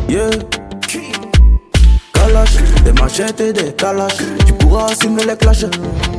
Yeah. Kalash, des machettes et des calaches. Tu pourras assumer les clashs.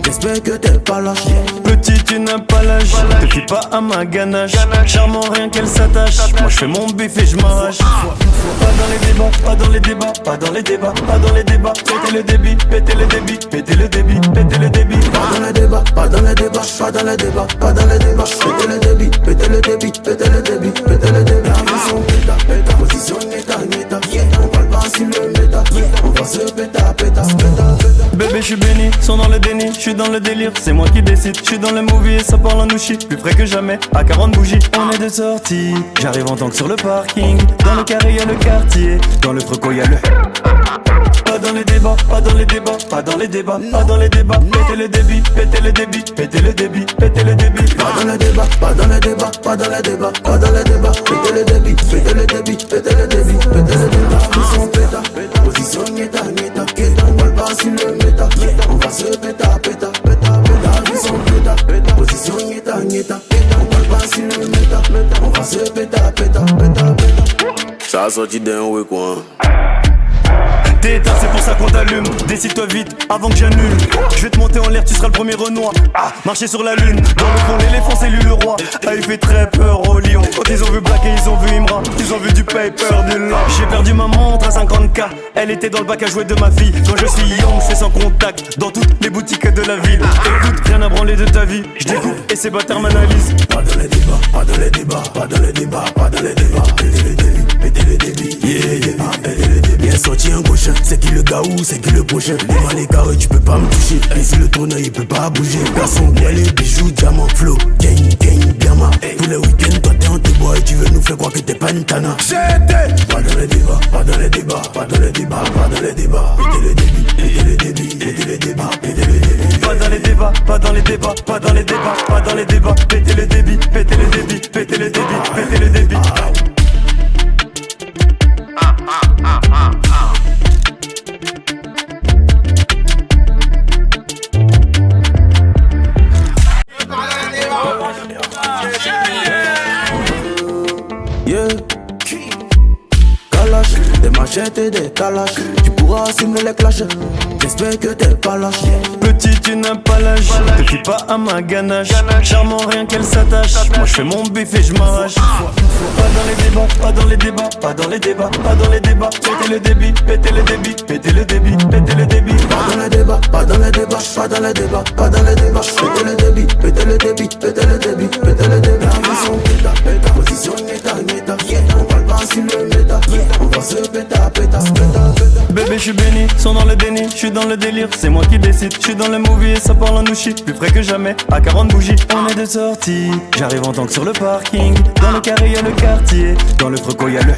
J'espère que t'es pas lâche. Petit, tu n'as pas l'âge. Te fie pas à ma ganache. Charmant, rien qu'elle s'attache. Moi je fais mon bif et je m'arrache. Pas dans les débats, pas dans les débats, pas dans les débats, pas dans les débats. Pétez le débit, pétez le débit, pétez le débit, pétez le débit. Pas dans les débats, pas dans les débats, pas dans les débats, pas dans les débats. Pétez le débit, pétez le débit, pétez le débit, pétez le débit. Position péta, péta, position neta, neta. On parle pas sur le méta, on va se péta, péta, péta. Bébé, je suis béni, sont dans le déni, je suis dans le délire, c'est moi qui décide. Je suis dans le movie et ça parle en nouchi, plus frais que jamais, à 40 bougies. On est de sortie, j'arrive en tank sur le parking. Dans le carré y'a le quartier, dans le freco y'a le. Pas dans les débats, pas dans les débats, pas dans les débats, pas dans les débats. Pétez le débit, pétez le débit, pétez le débit, pétez le débit. Pas dans les débats, pas dans les débats, pas dans les débats, pas dans les débats. Pétez le débit, pétez le débit, pétez le débit, pétez le débit. Position péta, position neta, neta. On parle pas sur le méta, on va se péta, péta, péta, péta. Position péta, position neta, neta. On parle pas sur le méta, on va se péta, péta, péta, péta. Ça a sorti d'un ouais quoi. T'es éteint, c'est pour ça qu'on t'allume. Décide-toi vite avant que j'annule. Je vais te monter en l'air, tu seras le premier Renoir. Marcher sur la lune. Dans le fond, l'éléphant c'est lui le roi. Il fait très peur au lion. Quand ils ont vu Black et ils ont vu Imra, ils ont vu du paper, du lent. J'ai perdu ma montre à 50K. Elle était dans le bac à jouer de ma fille. Quand je suis young, je fais sans contact dans toutes les boutiques de la ville. Écoute, rien à branler de ta vie. Je découpe et ces bâtards m'analysent. Pas dans les débats, pas dans les débats, pas dans les débats, pas dans les débats. Pétez le débit, pétez le débit, yeah, pétez le débit. Bien sorti un gauche, c'est qui le gars ou c'est qui le prochain. Devant les carrés, tu peux pas me toucher. Ici le tourneur, il peut pas bouger. Garçon, moi les bijoux, diamants, flow, gang, gang, biama. Tous les week-ends, toi t'es en tes bois et tu veux nous faire croire que t'es pas une tana. J'étais pas dans les débats, pas dans les débats, pas dans les débats, pas dans les débats. Pétez le débit, pétez le débit, pétez le débit, pétez le débit. Pas dans les débats, pas dans les débats, pas dans les débats, pas dans les débats. Pétez le débit, pétez le débit, pétez le débit, pétez le débit. Yeah. Kalash, des machettes et des calaches. Tu pourras assumer les clashs. J'espère que t'es pas lâche. Petit, tu n'as pas l'âge. Te fie pas à ma ganache. Charmant, rien qu'elle s'attache. Moi je fais mon bif et je m'arrache. Pas dans les débats, pas dans les débats, pas dans les débats, pas dans les débats. Pétez le débit, pétez le débit, pétez le débit, pétez le débit. Pas dans les débats, pas dans les débats, pas dans les débats, pas dans les débats. Pétez le débit, pétez le débit, pétez le débit, pétez le débit. Position péta, péta, position neta, neta. On parle pas sur le méta, on va se péta, péta, péta, péta. Bébé, je suis béni, sont dans le déni, je suis dans le délire, c'est moi qui décide. Je suis dans le movie et ça parle en nouchi, plus frais que jamais, à 40 bougies. On est de sortie, j'arrive en tank sur le parking. Dans le carré y'a le quartier, dans le freco y'a le.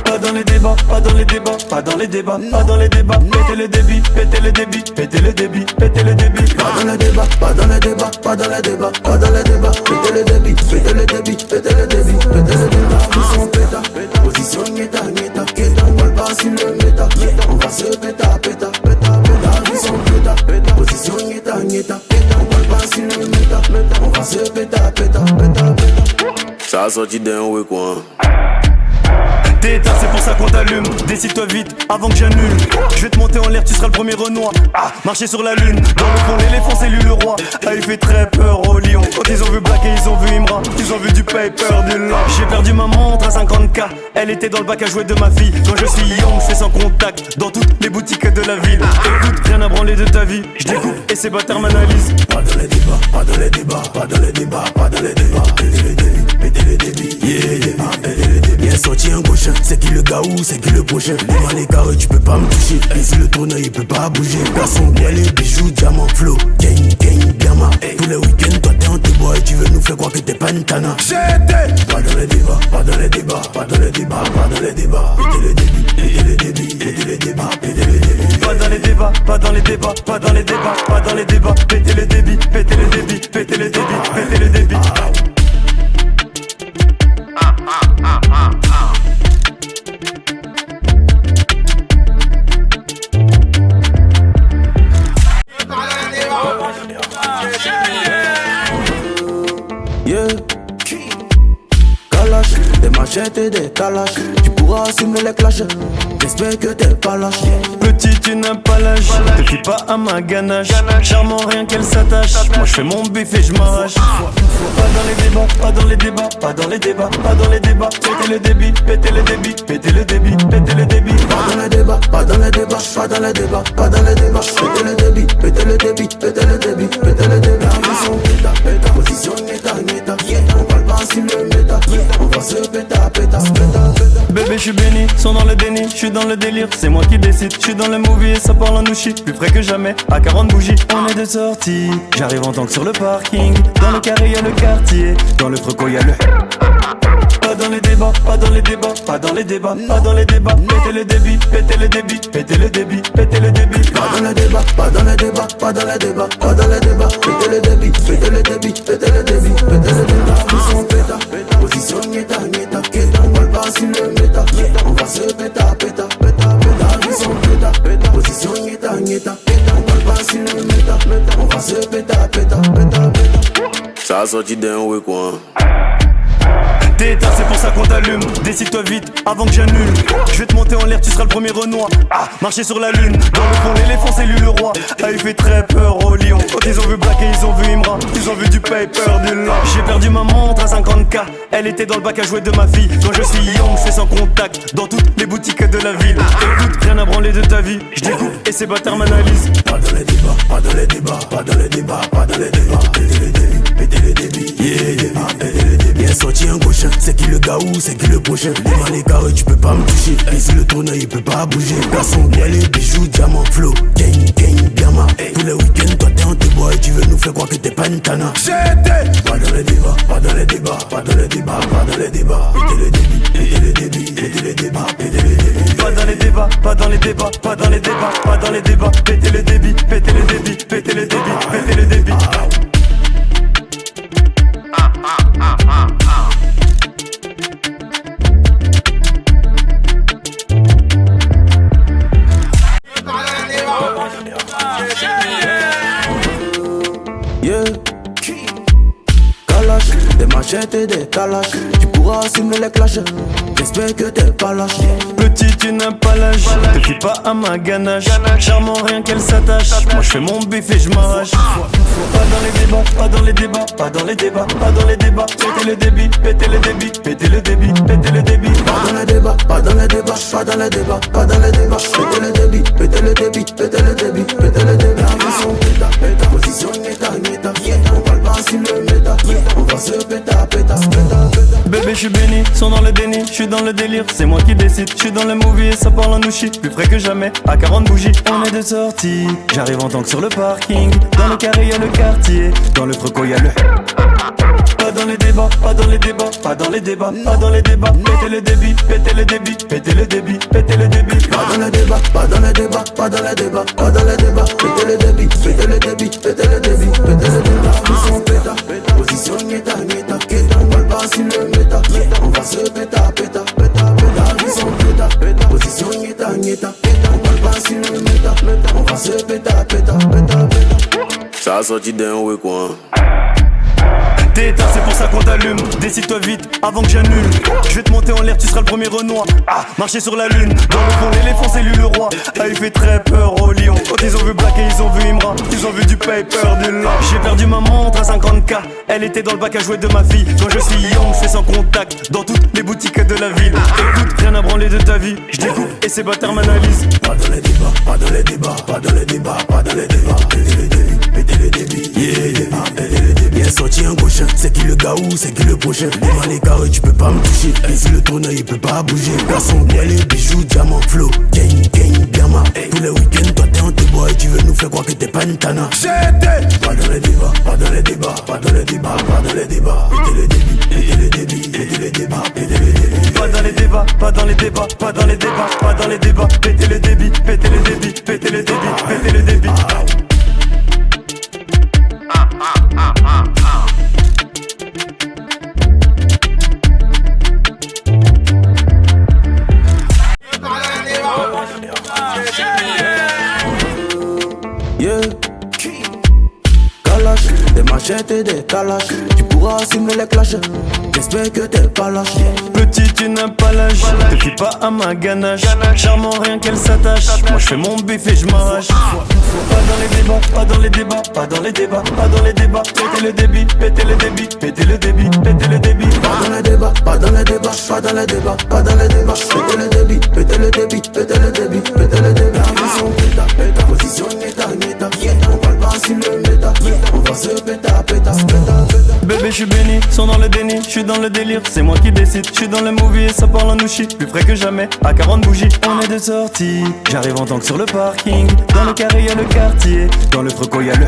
Pas dans les débats, pas dans les débats, pas dans les débats, pas dans les débats. Pétez le débit, pétez le débit, pétez le débit, pétez le débit. Pas dans les débats, pas dans les débats, pas dans les débats, pas dans les débats. Pétez le débit, pétez le débit, pétez le débit, pétez le débit. Position péta, position neta, neta. On parle pas sur le méta, on va se péta, péta, péta, péta. Position péta, position neta, neta. On parle pas sur le méta, on va se péta, péta, péta, péta. Ça a sorti d'un ouais quoi. T'es éteint, c'est pour ça qu'on t'allume. Décide-toi vite avant que j'annule. Je vais te monter en l'air, tu seras le premier Renoir. Marcher sur la lune. Dans le fond, l'éléphant c'est lui le roi. Il fait très peur au lion. Quand ils ont vu Black et ils ont vu Imra, ils ont vu du paper, du lent. J'ai perdu ma montre à 50K. Elle était dans le bac à jouer de ma fille. Quand je suis young, je fais sans contact dans toutes les boutiques de la ville. Écoute, rien à branler de ta vie. Je découpe et ces bâtards m'analysent. Pas dans les débats, pas dans les débats, pas dans les débats, pas dans les débats. Pétez le débit, pétez le débit, yeah, pétez le débit. Bien sorti un gauche, c'est qui le gars ou c'est qui le prochain. Devant les carrés, tu peux pas me toucher. Ici le tourneur, il peut pas bouger. Garçon, moi les bijoux, diamants, flow, gang, gang, biama. Tous les week-ends, toi t'es en tes bois et tu veux nous faire croire que t'es pas une tana. J'étais pas dans les débats, pas dans les débats, pas dans les débats, pas dans les débats. Pétez le débit, pétez le débit, pétez le débit, pétez le débit. Pas dans les débats, pas dans les débats, pas dans les débats, pas dans les débats. Pétez le débit, pétez le débit, pétez le débit, pétez le débit. Yeah. Kalash, des machettes et des calaches. Tu pourras assumer les clashs. J'espère que t'es pas lâche. Petit, tu n'as pas l'âge. Te fie pas à ma ganache. Charmant, rien qu'elle s'attache. Moi je fais mon bif et je m'arrache. Pas dans les débats, pas dans les débats, pas dans les débats, pas dans les débats. Pétez le débit, pétez le débit, pétez le débit, pétez le débit. Pas dans les débats, pas dans les débats, pas dans les débats, pas dans les débats. Pétez le débit, pétez le débit, pétez le débit, pétez le débit. La maison péta, péta, position neta, neta. On parle pas sur le méta, on va se péta, péta, péta. Bébé je suis béni, sont dans le déni, je suis dans le délire, c'est moi qui décide, je suis dans le movie et ça parle en nouchi, plus frais que jamais, à 40 bougies, on est de sortie, j'arrive en tank sur le parking, dans le carré y'a le quartier, dans le freco y'a le... Pas dans les débats, pas dans les débats, pas dans les débats, pas dans les débats, pétez le débit, pétez le débit, pétez le débit, pétez le débit. Pas dans les débats, pas dans les débats, pas dans les débats, pas dans les débats, pétez le débit, pétez le débit, pétez le débit, pétez le débit. Ils sont péta, position nieta, nieta, on parle pas sur le méta, on va se péta, péta, péta, péta. Ils sont péta, position nieta, nieta, on parle pas sur le méta, on va se péta, péta, péta, péta. Ça a sorti d'un week quoi. T'es éteint, c'est pour ça qu'on t'allume. Décide-toi vite avant que j'annule. Je vais te monter en l'air, tu seras le premier Renoir. Ah, marcher sur la lune. Dans le fond, l'éléphant c'est lui le roi. Ah, il fait très peur aux lions. Quand ils ont vu Black et ils ont vu Imra, ils ont vu du paper, du lard. J'ai perdu ma montre à 50K. Elle était dans le bac à jouer de ma fille. Quand je suis young, je fais sans contact. Dans toutes les boutiques de la ville. Écoute, rien à branler de ta vie. Je découpe et ces bâtards m'analysent. Pas dans les débats, pas dans les débats, pas dans les débats, pas dans les débats. Pétez les débits, pétez les débits, pétez les débits. Bien sorti un gauche, c'est qui le gars ou c'est qui le prochain. Dans les carrés, tu peux pas me toucher. Ici le tournoi, il peut pas bouger. Garçon, bien les bijoux, diamants, flow, gang, gang, diamant. Tous les week-ends, toi t'es en tes bois et tu veux nous faire croire que t'es pas une tana. Pas dans les débats, pas dans les débats, pas dans les débats, pas dans les débats. Pétez les débits, pétez les débits, pétez les débats, pétez les débits. Pas dans les débats, pas dans les débats, pas dans les débats, pas dans les débats. Pétez le débit, pétez le débit, pétez le débit, pétez le débit. Yeah. Kalash, des machettes et des calaches. Tu pourras assumer les clashs. J'espère que t'es pas lâche. Petit, tu n'as pas l'âge. Te fie pas à ma ganache. Charmant, rien qu'elle s'attache. Moi je fais mon bif et je m'arrache. Pas dans les débats, pas dans les débats, pas dans les débats, pas dans les débats. Pétez le débit, pétez le débit, pétez le débit, pétez le débit. Pas dans les débats, pas dans les débats, pas dans les débats, pas dans les débats. Pétez le débit, pétez le débit, pétez le débit, pétez le débit. La maison péta, péta, position neta, neta. On parle pas sur le méta, on va se péta, péta, péta, péta. Bébé je suis béni, sont dans le déni, je suis dans le délire, c'est moi qui décide. Je suis dans le movie et ça parle en nouchi, plus frais que jamais, à 40 bougies. On est de sortie, j'arrive en tank sur le parking. Dans le carré y'a le quartier, dans le freco y'a le... Pas dans les débats, pas dans les débats, pas dans les débats, pas dans les débats. Pétez le débit, pétez le débit, pétez le débit, pétez le débit. Pas dans les débats, pas dans les débats, pas dans les débats, pas dans les débats. Pétez le débit, pétez le débit, pétez le débit, pétez le débit. Ils sont péta, position nieta, nieta. On parle pas sur le méta, on va se péta, péta, péta, péta. Ils sont péta, position nieta, nieta. On parle pas sur le méta, on va se péta, péta, péta, péta. Ça a sorti d'un week quoi. T'es éteint, c'est pour ça qu'on t'allume. Décide-toi vite avant que j'annule. Je vais te monter en l'air, tu seras le premier Renoir. Ah, marcher sur la lune. Dans le fond, l'éléphant c'est lui le roi. Ah, il fait très peur aux lions. Quand ils ont vu Black et ils ont vu Imra, ils ont vu du paper, du lard. J'ai perdu ma montre à 50K. Elle était dans le bac à jouer de ma fille. Quand je suis young, je fais sans contact. Dans toutes les boutiques de la ville. Écoute, rien à branler de ta vie. Je découpe et ces bâtards m'analysent. Pas dans les débats, pas dans les débats, pas dans les débats, pas dans les débats. Pétez les débits, pétez les débits, pétez les débits. Bien sorti un gauche, c'est qui le gars ou c'est qui le prochain. Dans les carrés, tu peux pas me toucher. Ici le tournoi, il peut pas bouger. Garçon, bien les bijoux, diamants, flow, gang, gang, diamant. Tous les week-ends, toi t'es en tes bois et tu veux nous faire croire que t'es pas une tana. Pas dans les débats, pas dans les débats, pas dans les débats, pas dans les débats. Pétez les débits, pétez les débits, pétez les débats, pétez les débits. Pas dans les débats, pas dans les débats, pas dans les débats, pas dans les débats. Pétez le débit, pétez le débit, pétez le débit, pétez le débit. Yeah. Kalash, des machettes et des calaches. Tu pourras pourras assumer les clashs. J'espère que t'es pas lâche. Petit, tu n'as pas l'âge. Te fie pas à ma ganache. Charmant, rien qu'elle s'attache. Moi je fais mon bif et je m'arrache. Pas dans les débats, pas dans les débats, pas dans les débats, pas dans les débats. Pétez le débit, pétez le débit, pétez le débit, pétez le débit. Pas dans les débats, pas dans les débats, pas dans les débats, pas dans les débats. Pétez le débit, pétez le débit, pétez le débit, pétez le débit. Position péta, péta, position neta, neta. On parle pas sur le méta, on va se péta, péta, péta, péta. Bébé, je suis béni, sont dans le déni, je suis dans le délire, c'est moi qui décide. Je suis dans le movie et ça parle en nouchi, plus frais que jamais, à 40 bougies. On est de sortie, j'arrive en tank sur le parking. Dans le carré y'a le quartier, dans le freco y'a le.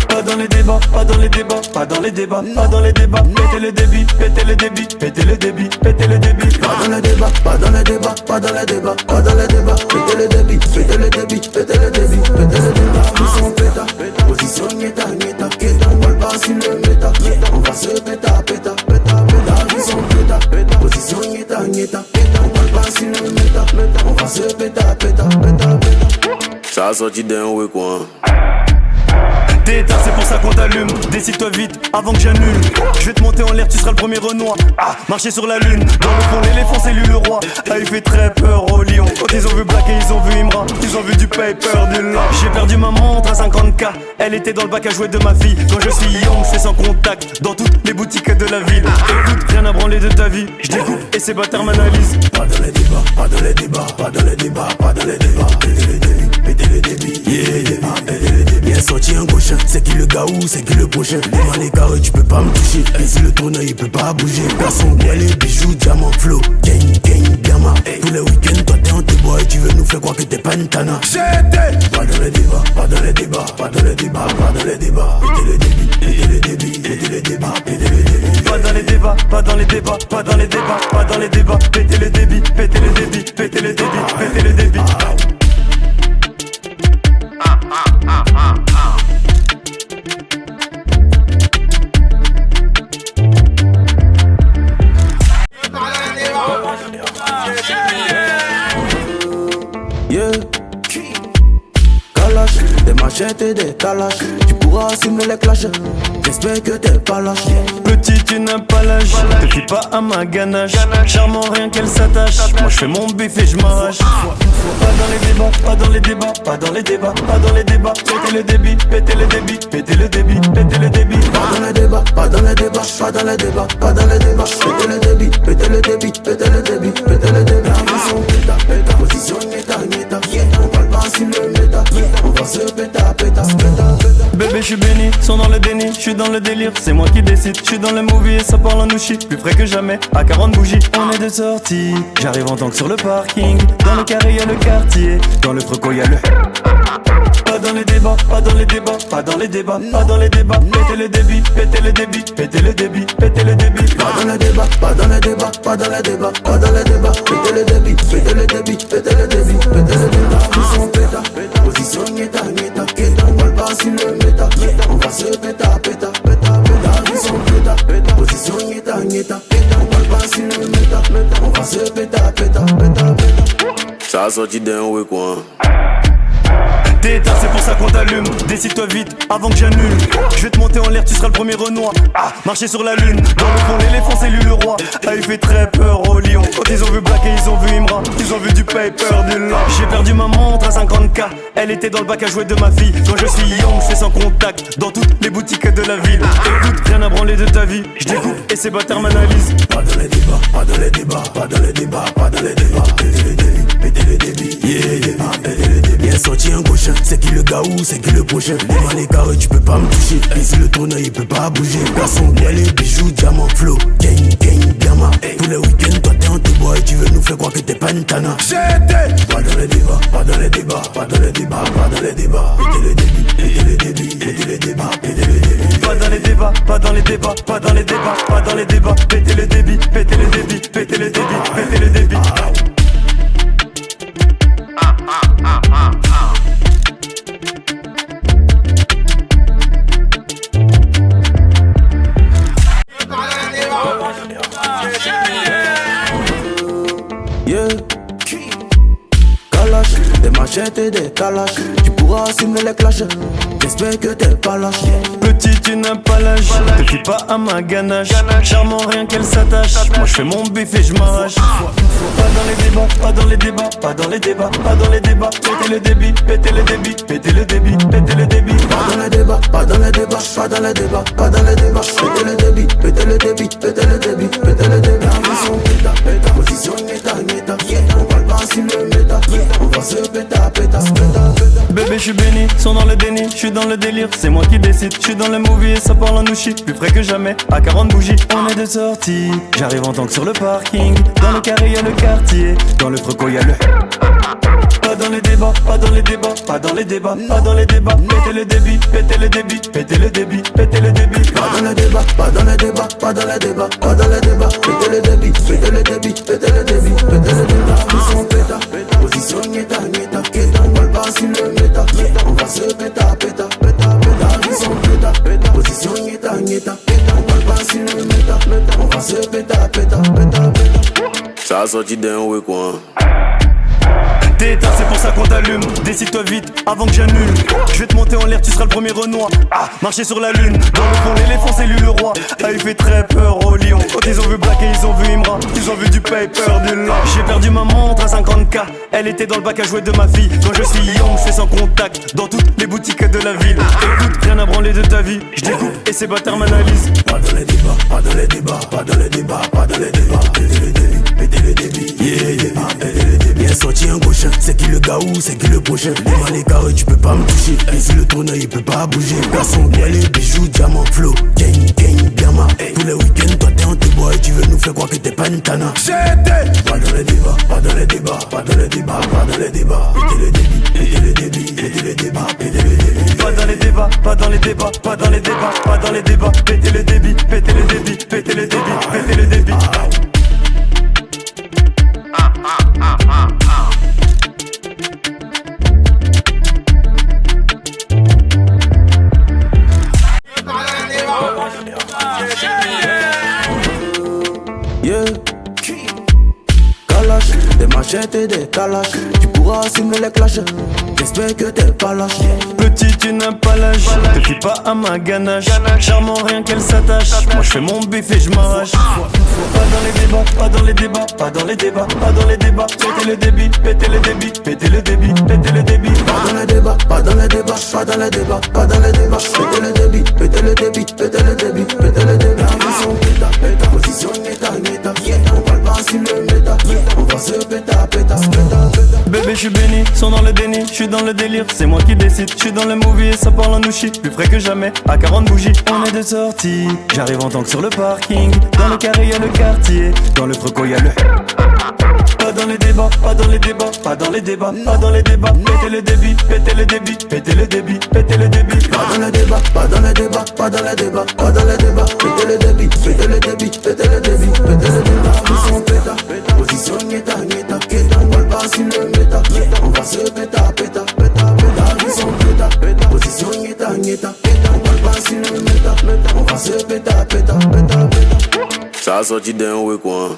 Pas dans les débats, pas dans les débats, pas dans les débats, pas dans les débats. Pétez le débit, pétez le débit, pétez le débit, pétez le débit. Pas dans les débats, pas dans les débats, pas dans les débats, pas dans les débats. Pétez le débit, pétez le débit, pétez le débit, pétez le débit. Position péta, position nieta, nieta. On parle pas sur le méta, on va se péta, péta, péta, péta. Position péta, position nieta, nieta. On parle pas sur le méta, on va se péta, péta, péta, péta. Ça a sorti d'un week quoi. T'es éteint, c'est pour ça qu'on t'allume. Décide-toi vite avant que j'annule. Je vais te monter en l'air, tu seras le premier Renoir. Marcher sur la lune. Dans le fond, l'éléphant, c'est lui le roi. Il fait très peur au lion. Quand ils ont vu Black et ils ont vu Imra, ils ont vu du paper, du lard. J'ai perdu ma montre à 50K. Elle était dans le bac à jouer de ma fille. Quand je suis young, je fais sans contact. Dans toutes les boutiques de la ville. Écoute, rien à branler de ta vie. Je découpe et ces bâtards m'analysent. Pas dans les débats, pas dans les débats, pas dans les débats, pas dans les débats. Pétez le débit, pétez le débit, pétez le débit. Bien sorti un gauche, c'est qui le gars ou c'est qui le prochain. Moi les carrés, tu peux pas me toucher. Et si le tourneur il peut pas bouger. Garçon, moi les bijoux, diamant, flow, gang, diamant. Tous les week-ends, toi t'es en te bois et tu veux nous faire croire que t'es pas une tana. Pas dans les débats, pas dans les débats, pas dans les débats, pas dans les débats. Pétez le débit, pétez le débit, pétez le débit, pétez le débit. Pas dans les débats, pas dans les débats, pas dans les débats, pas dans les débats. Pétez le débit, pétez le débit, pétez le débit, pétez le débit. Yeah, Kalash, des machettes et des calaches. Tu pourras assumer les clashs. J'espère que t'es pas lâche. Petit, tu n'as pas l'âge. Te fie pas à ma ganache. Charmant, rien qu'elle s'attache. Moi je fais mon bif et je m'arrache. Pas dans les débats, pas dans les débats, pas dans les débats, pas dans les débats. Pétez le débit, pétez le débit, pétez le débit, pétez le débit. Pas dans les débats, pas dans les débats, pas dans les débats, pas dans les débats. Pétez le débit, pétez le débit, pétez le débit, pétez le débit. Position péta, péta, position nieta, nieta. On parle pas sur le méta, on va se péta, péta, péta, péta. Bébé, je suis béni, sont dans le déni, je suis dans le délire, c'est moi qui décide. Je suis dans le movie et ça parle en nouchi, plus frais que jamais, à 40 bougies. On est de sortie, j'arrive en tank sur le parking. Dans le carré y'a le quartier, dans le freco y'a le. Pas dans les débats, pas dans les débats, pas dans les débats, pas dans les débats. Pétez le débit, pétez le débit, pétez le débit, pétez le débit. Pas dans les débats, pas dans les débats, pas dans les débats, pas dans les débats. Pétez le débit, pétez le débit, pétez le débit, pétez le débit. Position péta, position nieta, nieta. On parle pas sur le méta, on va se péta, péta, péta, péta. Position péta, position nieta, nieta. On parle pas sur le méta, on va se péta, péta, péta, péta. Ça a sorti d'un week quoi. T'es éteint, c'est pour ça qu'on t'allume. Décide-toi vite avant que j'annule. Je vais te monter en l'air, tu seras le premier Renoir. Marcher sur la lune. Dans le fond, l'éléphant, c'est lui le roi. Il fait très peur au lion. Quand ils ont vu Black et ils ont vu Imra, ils ont vu du paper, du lard. J'ai perdu ma montre à 50K. Elle était dans le bac à jouer de ma fille. Quand je suis young, je fais sans contact. Dans toutes les boutiques de la ville. Écoute, rien à branler de ta vie. Je découpe et ces bâtards m'analysent. Pas dans les débats, pas dans les débats, pas dans les débats, pas dans les débats. Pétez le débit, pétez le débit, pétez le débit. Bien sorti un gauche, c'est qui le gars ou c'est qui le prochain. Moi les carrés, tu peux pas me toucher. Et si le tourneur il peut pas bouger. Garçon, moi les bijoux, diamant, flow, gang, diamant. Tous les week-ends, toi t'es en te bois et tu veux nous faire croire que t'es pas une tana. Pas dans les débats, pas dans les débats, pas dans les débats, pas dans les débats. Pétez le débit, pétez le débit, pétez le débit, pétez le débit. Pas dans les débats, pas dans les débats, pas dans les débats, pas dans les débats. Pétez le débit, pétez le débit, pétez le débit, pétez le débit. Yeah, Kalash, des machettes et des calaches. Tu pourras assumer les clashs, j'espère que t'es pas lâche. Petit, tu n'as pas l'âge, te fie pas à ma ganache. Charmant, rien qu'elle s'attache. Moi je fais mon bif et je m'arrache. Pas dans les débats, pas dans les débats, pas dans les débats, pas dans les débats. Pétez le débit, pétez le débit, pétez le débit, pétez le débit. Pas dans les débats, pas dans les débats, pas dans les débats, pas dans les débats. Pétez le débit, pétez le débit, pétez le débit, pétez le débit. Position péta, péta, position nieta, nieta. On parle pas sur le méta, on va se péta, péta, péta. Bébé, je suis béni, sont dans le déni, je suis dans le délire, c'est moi qui décide. Je suis dans le movie et ça parle en nouchi, plus frais que jamais, à 40 bougies. On est de sortie, j'arrive en tank sur le parking. Dans le carré y'a le quartier, dans le freco y'a le. Pas dans les débats, pas dans les débats, pas dans les débats, pas dans les débats. Pétez le débit, pétez le débit, pétez le débit, pétez le débit. Pas dans les débats, pas dans les débats, pas dans les débats, pas dans les débats. Pétez le débit, pétez le débit, pétez le débit, pétez le débit. Position péta, position nieta, nieta. On parle pas sur le méta, on va se péta, péta, péta, péta. Position péta, position nieta, nieta. On parle pas sur le méta, on va se péta, péta, péta, péta. Ça a sorti d'un ouais quoi. T'es éteint, c'est pour ça qu'on t'allume. Décide-toi vite avant que j'annule. Je vais te monter en l'air, tu seras le premier Renoir. Marcher sur la lune. Dans le fond, l'éléphant c'est lui le roi. Il fait très peur au lion. Quand ils ont vu Black et ils ont vu Imra, ils ont vu du paper, du lent. J'ai perdu ma montre à 50K. Elle était dans le bac à jouer de ma fille. Quand je suis young, je fais sans contact dans toutes les boutiques de la ville. Écoute, rien à branler de ta vie. Je découpe et ces bâtards m'analysent. Pas dans les débats, pas dans les débats, pas dans les débats, pas dans les débats. Pétez le débit, pétez le débit, yeah, pétez le débit. Bien sorti un gauche, c'est qui le gars ou c'est qui le prochain. Devant les carrés, tu peux pas me toucher. Ici le tourneur, il peut pas bouger. Garçon, bois les bijoux, diamants, flow, gang, gang, bien ma. Tous les week-ends, toi t'es en tes bois et tu veux nous faire croire que t'es pas une tana. Pas dans les débats, pas dans les débats, pas dans les débats, pas dans les débats. Pétez le débit, pétez le débit, pétez le débit, pétez le débit. Pas dans les débats, pas dans les débats, pas dans les débats, pas dans les débats. Pétez le débit, pétez le débit, pétez le débit, pétez le débit. Yeah, calache, des machettes et des calaches. Tu pourras assumer les clashs, j'espère que t'es pas lâche. Petit, tu n'as pas l'âge, te fie pas à ma ganache. Charmant, rien qu'elle s'attache. Moi je fais mon bif et je m'arrache. Pas dans les débats, pas dans les débats, pas dans les débats, pas dans les débats. Pétez le débit, pétez le débit, pétez le débit, pétez le débit. Pas dans les débats, pas dans les débats, pas dans les débats, pas dans les débats. Pétez le débit, pétez le débit, pétez le débit, pétez le débit. Position péta, péta, position nieta, nieta. On parle pas sur le méta, on va se péta, péta, péta, péta. Bébé, je suis béni, sont dans le déni, je suis dans le délire, c'est moi qui décide. Je suis dans le movie et ça parle en nouchi, plus frais que jamais, à 40 bougies. On est de sortie, j'arrive en tank sur le parking. Dans le carré y'a le quartier, dans le freco y'a le. Pas dans les débats, pas dans les débats, pas dans les débats, pas dans les débats. Pétez le débit, pétez le débit, pétez le débit, pétez le débit. Pas dans les débats, pas dans les débats, pas dans les débats, pas dans les débats. Pétez le débit, pétez le débit, pétez le débit, pétez le débit. Position péta, position nieta, nieta. On parle pas sur le méta, on va se péta, péta, péta, péta. Position péta, position nieta, nieta. On parle pas sur le méta, on va se péta, péta, péta, péta. Ça a sorti d'un ouais quoi.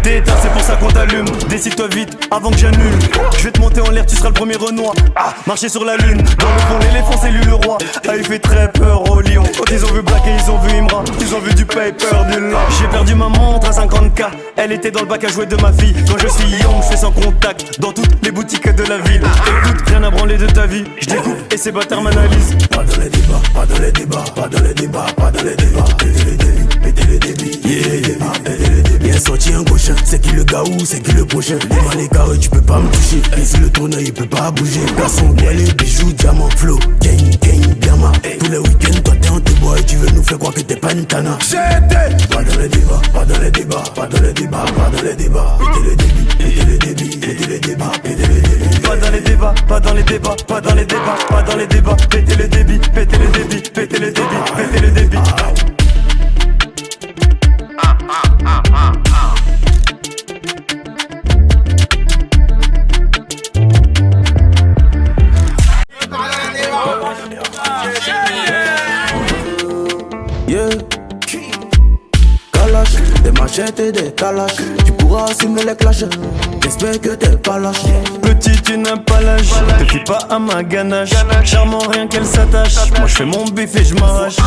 T'es éteint, c'est pour ça qu'on t'allume. Décide-toi vite avant que j'annule. Je vais te monter en l'air, tu seras le premier Renoir. Marcher sur la lune. Dans le fond, l'éléphant c'est lui le roi. Il fait très peur au lion. Quand ils ont vu Black et ils ont vu Imra, ils ont vu du paper, du lent. J'ai perdu ma montre à 50K. Elle était dans le bac à jouer de ma fille. Quand je suis young, je fais sans contact dans toutes les boutiques de la ville. Écoute, rien à branler de ta vie. Je découpe et ces bâtards m'analysent. Pas dans les débats, pas dans les débats, pas dans les débats, pas dans les débats. Pétez le débit, pétez le débit, yeah, pétez le débit. Bien sorti un gauche, c'est qui le gars ou c'est qui le prochain. Devant les carrés, tu peux pas me toucher. Ici le tourneur, il peut pas bouger. Garçon, bois les bijoux, diamants, flow, gang, gang, bien ma. Tous les week-ends, toi t'es en tes bois et tu veux nous faire croire que t'es pas une tana. Pas dans les débats, pas dans les débats, pas dans les débats, pas dans les débats. Pétez le débit, pétez le débit, pétez le débit, pétez le débit. Pas dans les débats, pas dans les débats, pas dans les débats, pas dans les débats. Pétez le débit, pétez le débit, pétez le débit, pétez le débit. Yeah, calache, des machettes et des calaches. Tu pourras assumer les clashs, j'espère que t'es pas lâche. Petit, tu n'as pas l'âge, te fie pas à ma ganache. Charmant, rien qu'elle s'attache. Moi je fais mon bif et je m'arrache. Pas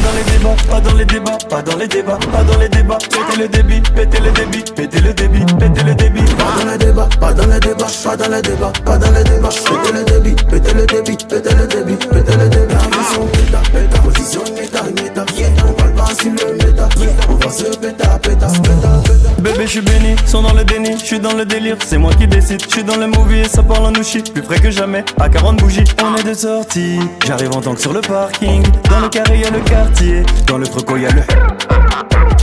dans les débats, pas dans les débats, pas dans les débats, pas dans les débats. Pétez le débit, pétez le débit, pétez le débit, pétez le débit. Pas dans les débats, pas dans les débats, pas dans les débats, pas dans les débats. Pétez le débit, pétez le débit, pétez le débit, pétez le débit. Ambition péta, péta, position méta, méta. On parle pas sur le méta, on va se péta, péta, péta, péta. Bébé je suis béni, sont dans le déni, je suis dans le délire, c'est moi qui décide. Je suis dans le movie et ça parle en nouchi, plus frais que jamais, à 40 bougies. On est de sortie, j'arrive en tank sur le parking. Dans le carré y'a le quartier, dans le freco y'a le.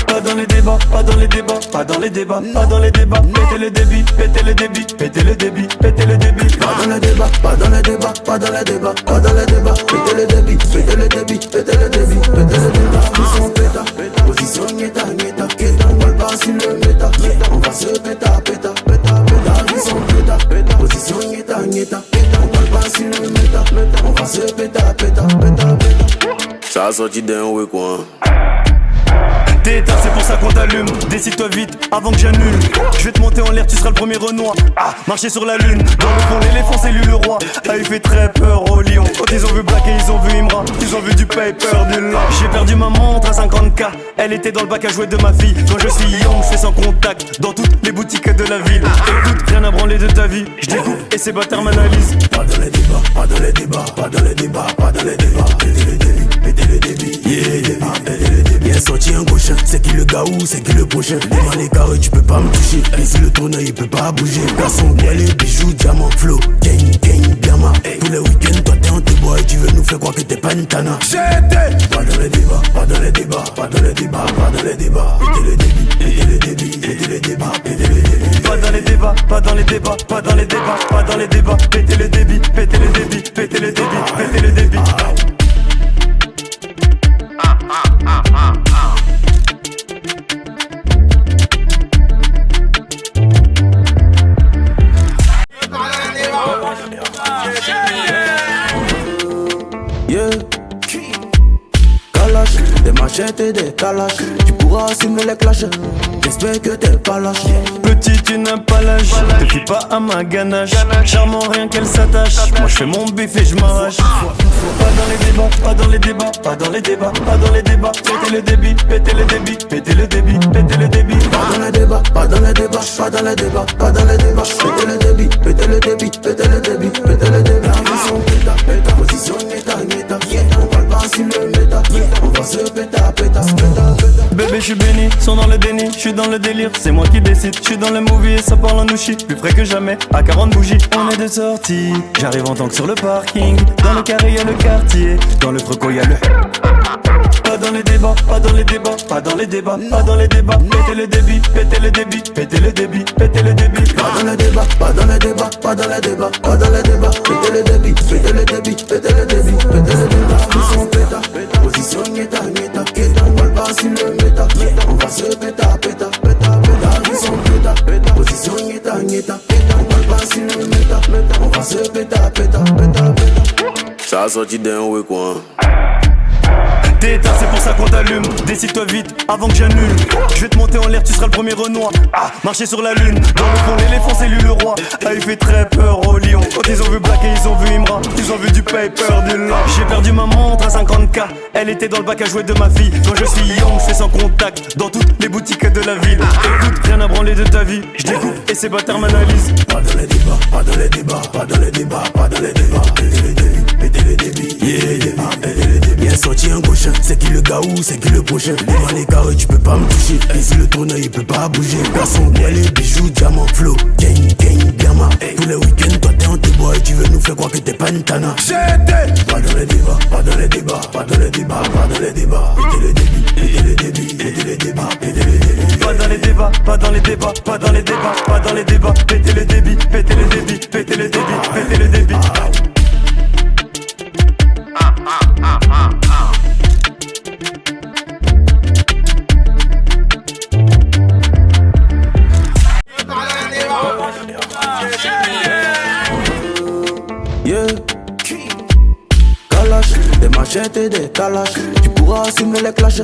Pas dans les débats, pas dans les débats, pas dans les débats, pas dans les débats. Pétez le débit, pétez le débit, pétez le débit, pétez le débit. Pas dans les débats, pas dans les débats, pas dans les débats, pas dans les débats. Pétez le débit, pétez le débit, pétez le débit, pétez le débit. Ambition péta, position nieta, nieta. On parle pas sur le méta, on va se péta, péta, péta, péta. Ambition péta, position nieta, nieta. On parle pas sur le méta, on va se péta, péta, péta, péta. Ça a sorti d'un week quoi. T'es éteint, c'est pour ça qu'on t'allume. Décide-toi vite avant que j'annule. Je vais te monter en l'air, tu seras le premier Renoir. Ah, marcher sur la lune. Dans le fond, l'éléphant c'est lui le roi. Ah, il fait très peur aux lions. Quand ils ont vu Black et ils ont vu Imra, ils ont vu du paper, du lard. J'ai perdu ma montre à 50K. Elle était dans le bac à jouer de ma fille. Quand je suis young, je fais sans contact. Dans toutes les boutiques de la ville. Écoute, rien à branler de ta vie. Je découpe et ces bâtards m'analysent. Pas dans les débats, pas dans les débats, pas dans les débats, pas dans les débats. Pétez le débit, pétez le débit, pétez le débit. Bien sorti un gauche, c'est qui le gars ou c'est qui le prochain. Dans les carrés, tu peux pas me toucher. Ici le tourneur, il peut pas bouger. Garçon, bois les bijoux, diamant, flow, gang, gang, diamant. Tous les week-ends, toi t'es en tes bois et tu veux nous faire croire que t'es pas une tana. Pas dans les débats, pas dans les débats, pas dans les débats, pas dans les débats. Pétez le débit, pétez le débit, pétez le débit, pétez le débit. Pas dans les débats, pas dans les débats, pas dans les débats, pas dans les débats. Pétez le débit, pétez le débit, pétez le débit, pétez le débit. Yeah, calache, des machettes et des calaches. Tu pourras assumer les clashs, j'espère que t'es pas lâche. Petit, tu n'as pas l'âge, te fie pas à ma ganache. Charmant, rien qu'elle s'attache. Moi je fais mon bif et je m'arrache. Pas dans les débats, pas dans les débats, pas dans les débats, pas dans les débats. Pétez le débit, pétez le débit, pétez le débit, pétez le débit. Pas dans les débats, pas dans les débats, pas dans les débats, pas dans les débats. Pétez le débit, pétez le débit, pétez le débit, pétez le débit. Ambition péta, péta, position nieta, nieta. On parle pas sur le méta, on va se péta, péta, péta, péta. Bébé je suis béni, sont dans le déni, je suis dans le délire, c'est moi qui décide. Je suis dans le movie et ça parle en nouchi, plus frais que jamais, à 40 bougies. On est de sortie, j'arrive en tank sur le parking. Dans le carré y'a le quartier, dans le freco y'a le. Pas dans les débats, pas dans les débats, pas dans les débats, pas dans les débats. Pétez le débit, pétez le débit, pétez le débit, pétez le débit. Pas dans les débats, pas dans les débats, pas dans les débats, pas dans les débats. Pétez le débit, pétez le débit, pétez le débit, pétez le débit. Ambition péta, position nieta, nieta. On parle pas sur le méta, on va se péta, péta, péta, péta. Ambition péta, position nieta, nieta. On parle pas sur le méta, on va se péta, péta, péta, péta. Ça a sorti d'un week quoi. T'es éteint, c'est pour ça qu'on t'allume. Décide-toi vite avant que j'annule. Je vais te monter en l'air, tu seras le premier Renoir. Ah, marcher sur la lune. Dans le fond, l'éléphant c'est lui le roi. Ah, il fait très peur aux lions. Quand ils ont vu Black et ils ont vu Imra, ils ont vu du paper, du lard. J'ai perdu ma montre à 50K. Elle était dans le bac à jouer de ma fille. Quand je suis young, je fais sans contact. Dans toutes les boutiques de la ville. Écoute, rien à branler de ta vie. Je découpe et ces bâtards m'analysent. Pas dans les débats, pas dans les débats, pas dans les débats, pas dans les débats. Pétez le débit, pétez le débit, pétez le débit. Bien sorti un gauche, c'est qui le gars ou c'est qui le prochain. Dans les carrés, tu peux pas me toucher. Ici le tourneur, il peut pas bouger. Garçon, bois les bijoux, diamant, flow, gang, gang, diamant. Tous les week-ends, toi t'es en tes bois et tu veux nous faire croire que t'es pas une tana. Pas dans les débats, pas dans les débats, pas dans les débats, pas dans les débats. Pétez le débit, pétez le débit, pétez le débit, pétez le débit. Pas dans les débats, pas dans les débats, pas dans les débats, pas dans les débats. Pétez le débit, pétez le débit, pétez le débit, pétez le débit. Yeah, calache, des machettes et des calaches. Tu pourras assumer les clashs.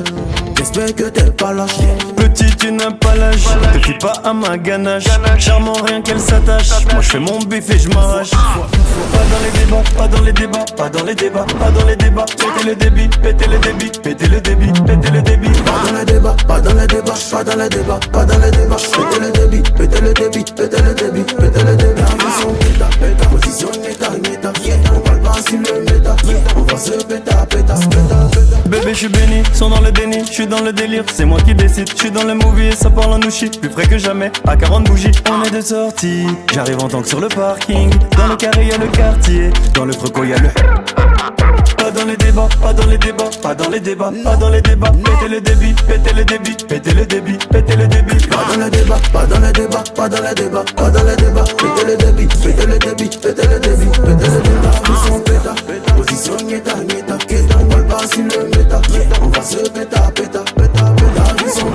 J'espère que t'es pas lâche. Petit, tu n'as pas l'âge. Te fie pas à ma ganache. Charmant, rien qu'elle s'attache. Moi, je fais mon bif et je m'arrache. Pas dans les débats, pas dans les débats, pas dans les débats, pas dans les débats. Pétez le débit, pétez le débit, pétez le débit, pétez le débit. Pas dans les débats, pas dans les débats, pas dans les débats, pas dans les débats. Pétez le débit, pétez le débit, pétez le débit, pétez le débit. Position péta, péta, position neta, neta. On parle pas sur le méta, on va se péta, péta, péta, péta. Bébé, je suis béni, sont dans le déni, je suis dans le délire, c'est moi qui décide. Je suis dans le movie et ça parle en ouchi, plus frais que jamais, à 40 bougies. On est de sortie, j'arrive en tank sur le parking. Dans le carré y'a le quartier, dans le freco y'a le. Pas dans les débats, pas dans les débats, pas dans les débats, pas dans les débats. Pétez le débit, pétez le débit, pétez le débit, pétez le débit. Pas dans les débats, pas dans les débats, pas dans les débats, pas dans les débats. Pétez le débit, pétez le débit, pétez le débit, pétez le débit. Position péta, position nieta, nieta. On parle pas sur le méta, on va se péta, péta, péta, péta. Position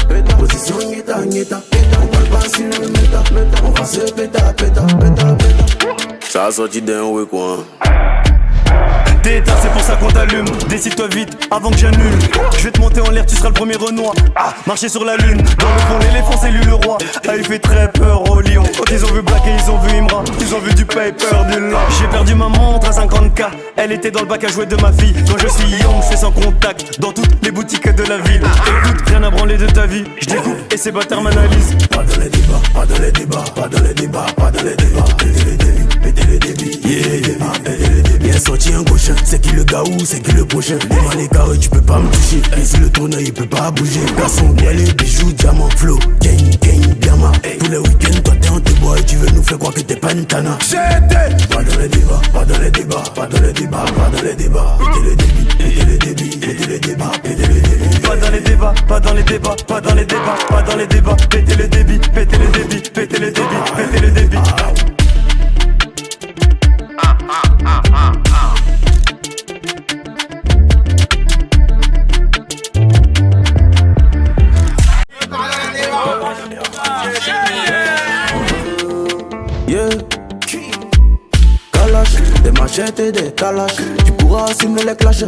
péta, position nieta, nieta. On parle pas sur le méta, on va se péta, péta, péta, péta. Ça a sorti d'un week quoi. T'es éteint, c'est pour ça qu'on t'allume. Décide-toi vite avant que j'annule. Je vais te monter en l'air, tu seras le premier Renoir. Marcher sur la lune. Dans le fond, l'éléphant, c'est lui le roi. Il fait très peur au lion. Quand ils ont vu Black et ils ont vu Imra, ils ont vu du paper, du lard. J'ai perdu ma montre à 50K. Elle était dans le bac à jouer de ma fille. Quand je suis young, je fais sans contact. Dans toutes les boutiques de la ville. Écoute, rien à branler de ta vie. Je découpe et ces bâtards m'analysent. Pas dans les débats, pas dans les débats, pas dans les débats, pas dans les débats. Pétez les débits, pétez les débits, pétez les débits. Bien sorti un gauche, c'est qui le gars ou c'est qui le prochain. Moi les carrés, tu peux pas me toucher. Et si le tourneur il peut pas bouger. Garçon, bien les bijoux, diamants, flow, gang, gang, diamant. Tous les week-ends, toi t'es en te bois et tu veux nous faire croire que t'es pas une tana. Pas dans les débats, pas dans les débats, pas dans les débats, pas dans les débats. Pétez les débits, pétez les débits, pétez les débats, pétez les débits. Pas dans les débats, pas dans les débats, pas dans les débats, pas dans les débats. Pétez le débit, pétez le débit, pétez le débit, pétez le débit. Yeah, Kalash, des machettes et des calaches. Tu pourras assumer les clashs.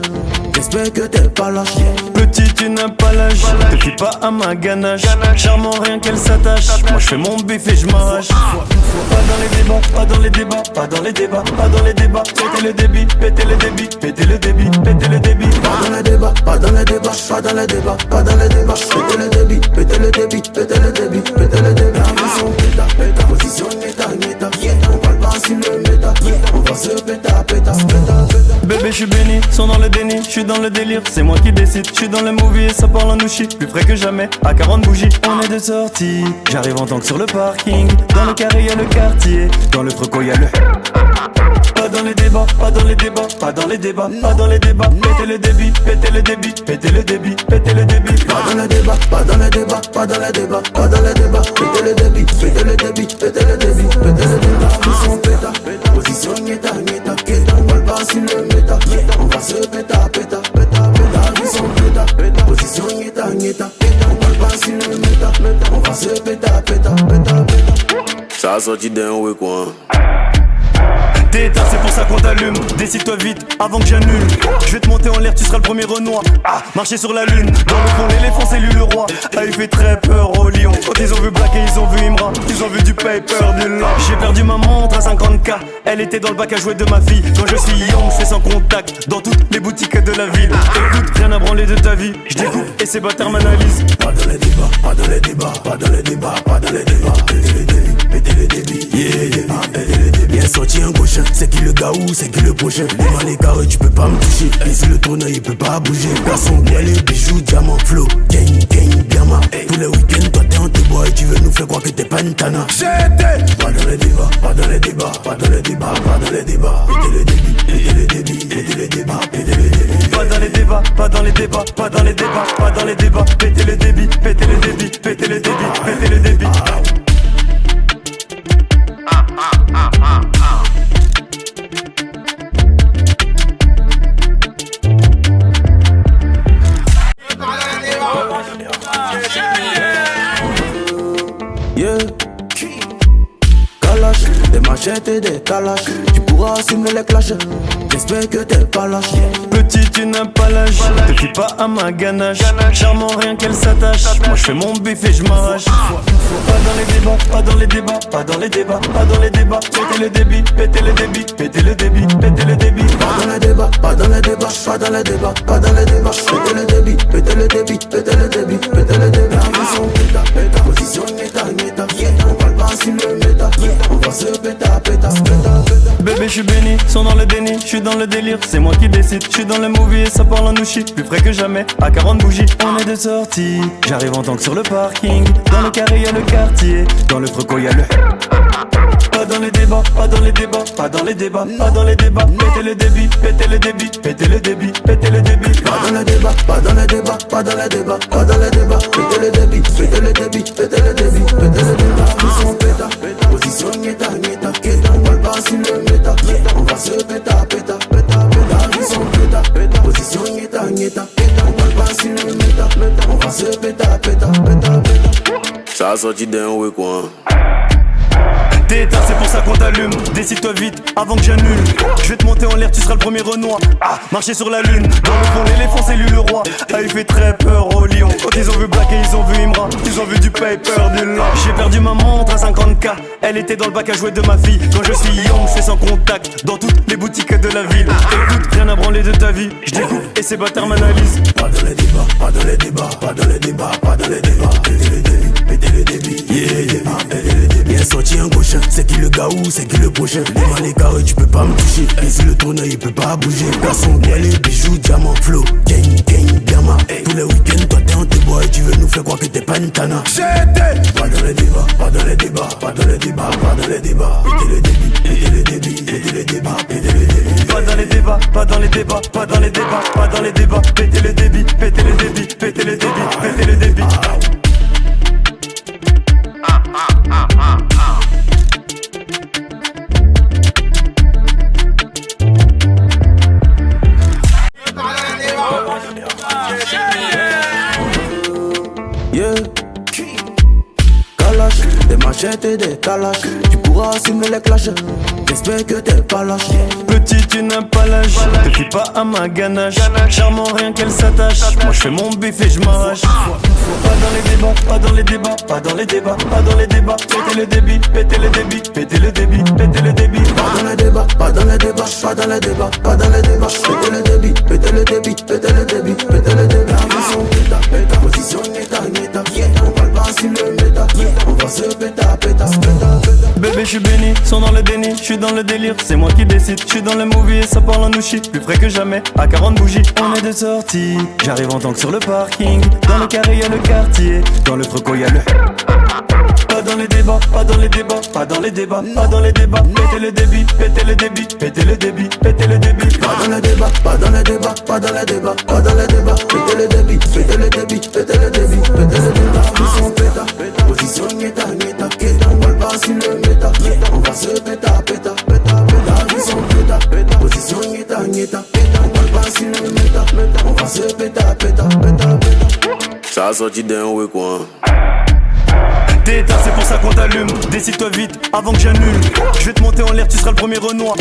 J'espère que t'es pas lâche. Petit, tu n'as pas l'âge. Te fie pas à ma ganache. Charmant, rien qu'elle s'attache. Moi je fais mon bif et je m'arrache. Pas dans les débats, pas dans les débats, pas dans les débats, pas dans les débats. Pétez le débit, pétez le débit, pétez le débit, pétez le débit. Pas dans les débats, pas dans les débats, pas dans les débats, pas dans les débats. Pétez le débit, pétez le débit, pétez le débit, pétez le débit. Position péta, péta, position neta, neta. On parle pas sur le méta, on va se péta, péta, péta, péta. Bébé, je suis béni, sont dans le déni, je suis dans le délire, c'est moi qui décide. Je suis dans le movie et ça parle en ouchi, plus frais que jamais, à 40 bougies. On est de sortie, j'arrive en tank sur le parking. Dans le carré y'a le quartier, dans le freco y'a le. Pas dans les débats, pas dans les débats, pas dans les débats, pas dans les débats. Pétez le débit, pétez le débit, pétez le débit, pétez le débit. Pas dans les débats, pas dans les débats, pas dans les débats, pas dans les débats. Pétez le débit, pétez le débit, pétez le débit, pétez le débit. Position péta, position nieta, nieta. On parle pas sur le méta, on va se péta, péta, péta, péta. Position péta, position nieta, nieta. On parle pas sur le méta, on va se péta, péta, péta, péta. Ça a sorti d'un week quoi. T'es éteint, c'est pour ça qu'on t'allume. Décide-toi vite avant que j'annule. Je vais te monter en l'air, tu seras le premier Renoir. Marcher sur la lune. Dans le fond, l'éléphant, c'est lui le roi. Il fait très peur au lion. Quand ils ont vu Black et ils ont vu Imra, ils ont vu du paper, du lard. J'ai perdu ma montre à 50K. Elle était dans le bac à jouer de ma fille. Quand je suis young, je fais sans contact. Dans toutes les boutiques de la ville. Écoute, rien à branler de ta vie. Je découpe et ces bâtards m'analysent. Pas dans les débats, pas dans les débats, pas dans les débats, pas dans les débats. Pétez les débits, pétez les débits, pétez les débits. Bien sorti un gauche, c'est qui le gars ou c'est qui le prochain. Moi les carrés, tu peux pas me toucher. Et si le tourneur il peut pas bouger. Garçon, bien les bijoux, diamants, flow, gang, gang, diamant. Tous les week-ends, toi t'es en te bois et tu veux nous faire croire que t'es pas une tana. Pas dans les débats, pas dans les débats, pas dans les débats, pas dans les débats. Pétez les débits, pétez les débits, pétez les débats, pétez les débits. Pas dans les débats, pas dans les débats, pas dans les débats, pas dans les débats. Pétez le débit, pétez le débit, pétez le débit, pétez le débit. Yeah, Kalash, des machettes et des calaches. Tu pourras assumer les clashs. J'espère que t'es pas lâche. Petit, tu n'as pas l'âge, te fie pas à ma ganache. Charmant, rien qu'elle s'attache. Moi je fais mon bif et je m'arrache. Pas dans les débats, pas dans les débats, pas dans les débats, pas dans les débats. Pétez le débit, pétez le débit, pétez le débit, pétez le débit. Pas dans les débats, pas dans les débats, pas dans les débats, pas dans les débats. Pétez le débit, pétez le débit, pétez le débit, pétez le débit. Position péta, péta, position neta, neta. On parle pas sur le méta, on va se péta, péta, péta, péta. Bébé, je suis béni, sont dans le déni, je suis dans le délire, c'est moi qui décide. Je suis dans le movie et ça parle en nouchi, plus frais que jamais, à 40 bougies. On est de sortie, j'arrive en tank sur le parking. Dans le carré y'a le quartier, dans le freco y'a le. Pas dans les débats, pas dans les débats, pas dans les débats, pas dans les débats. Pétez le débit, pétez le débit, pétez le débit, pétez le débit. Pas dans les débats, pas dans les débats, pas dans les débats, pas dans les débats. Pétez le débit, pétez le débit, pétez le débit, pétez le débit. Position péta, position neta, neta. On parle pas sur le méta, on va se péta, péta, péta, péta. Position péta, position neta, neta. On parle pas sur le méta, on va se péta, péta, péta, péta. Ça a sorti d'un ouais quoi. T'es éteint, c'est pour ça qu'on t'allume. Décide-toi vite avant que j'annule. Je vais te monter en l'air, tu seras le premier Renoir. Marcher sur la lune. Dans le fond, l'éléphant c'est lui le roi. Il fait très peur aux lions. Quand ils ont vu Black et ils ont vu Imra, ils ont vu du paper, du lent. J'ai perdu ma montre à 50K. Elle était dans le bac à jouer de ma fille. Quand je suis young, je fais sans contact dans toutes les boutiques de la ville. Écoute, rien à branler de ta vie. Je découpe et ces bâtards m'analysent. Pas dans les débats, pas dans les débats, pas dans les débats, pas dans les débats. Pétez les débits, pétez les débits, pétez les débits. Bien sorti un gauche, c'est qui le gars ou c'est qui le prochain. Les mal les carrés, tu peux pas me toucher. Ici le tourneur, il peut pas bouger. Garçon, moi les bijoux, diamants, flow, gang, gang, diamant. Tous les week-ends, toi t'es en tes bois et tu veux nous faire croire que t'es pas une tana. Pas dans les débats, pas dans les débats, pas dans les débats, pas dans les débats. Pétez les débits, pétez les débits, pétez les débats, pétez les débits. Pas dans les débats, pas dans les débats, pas dans les débats, pas dans les débats. Pétez le débit, pétez le débit, pétez le débit, pétez le débit. Yeah, Kalash, des machettes et des calaches. Tu pourras assumer les clashs. J'espère que t'es pas lâche. Petit, tu n'as pas l'âge, te fie pas à ma ganache. Charmant, rien qu'elle s'attache. Moi je fais mon bif et je m'arrache. Pas dans les débats, pas dans les débats, pas dans les débats, pas dans les débats. Pétez le débit, pétez le débit, pétez le débit, pétez le débit. Pas dans les débats, pas dans les débats, pas dans les débats, pas dans les débats. Pétez le débit, pétez le débit, pétez le débit, pétez le débit. Position péta, péta, position neta, neta. On parle pas sur le méta, on va se péta, péta, péta, péta. Bébé, je suis béni, sont dans le déni, je suis dans le délire, c'est moi qui décide. Je suis dans le movie et ça parle en nouchi, plus frais que jamais, à 40 bougies. On est de sortie, j'arrive en tank sur le parking. Dans le carré y'a le quartier, dans le freco y'a le. Pas dans les débats, pas dans les débats, pas dans les débats, pas dans les débats. Pétez le débit, pétez le débit, pétez le débit, pétez le débit. Pas dans les débats, pas dans les débats, pas dans les débats, pas dans les débats. Pétez le débit, pétez le débit, pétez le débit, pétez le débit. Position péta, position neta, neta. On parle pas sur le méta, on va se péta, péta, péta, péta. Position péta, position neta, neta. On parle pas sur le méta, on va se péta, péta, péta, péta. Ça a sorti d'un ouais quoi. T'es éteint, c'est pour ça qu'on t'allume. Décide-toi vite avant que j'annule. Je vais te monter en l'air, tu seras le premier Renoir.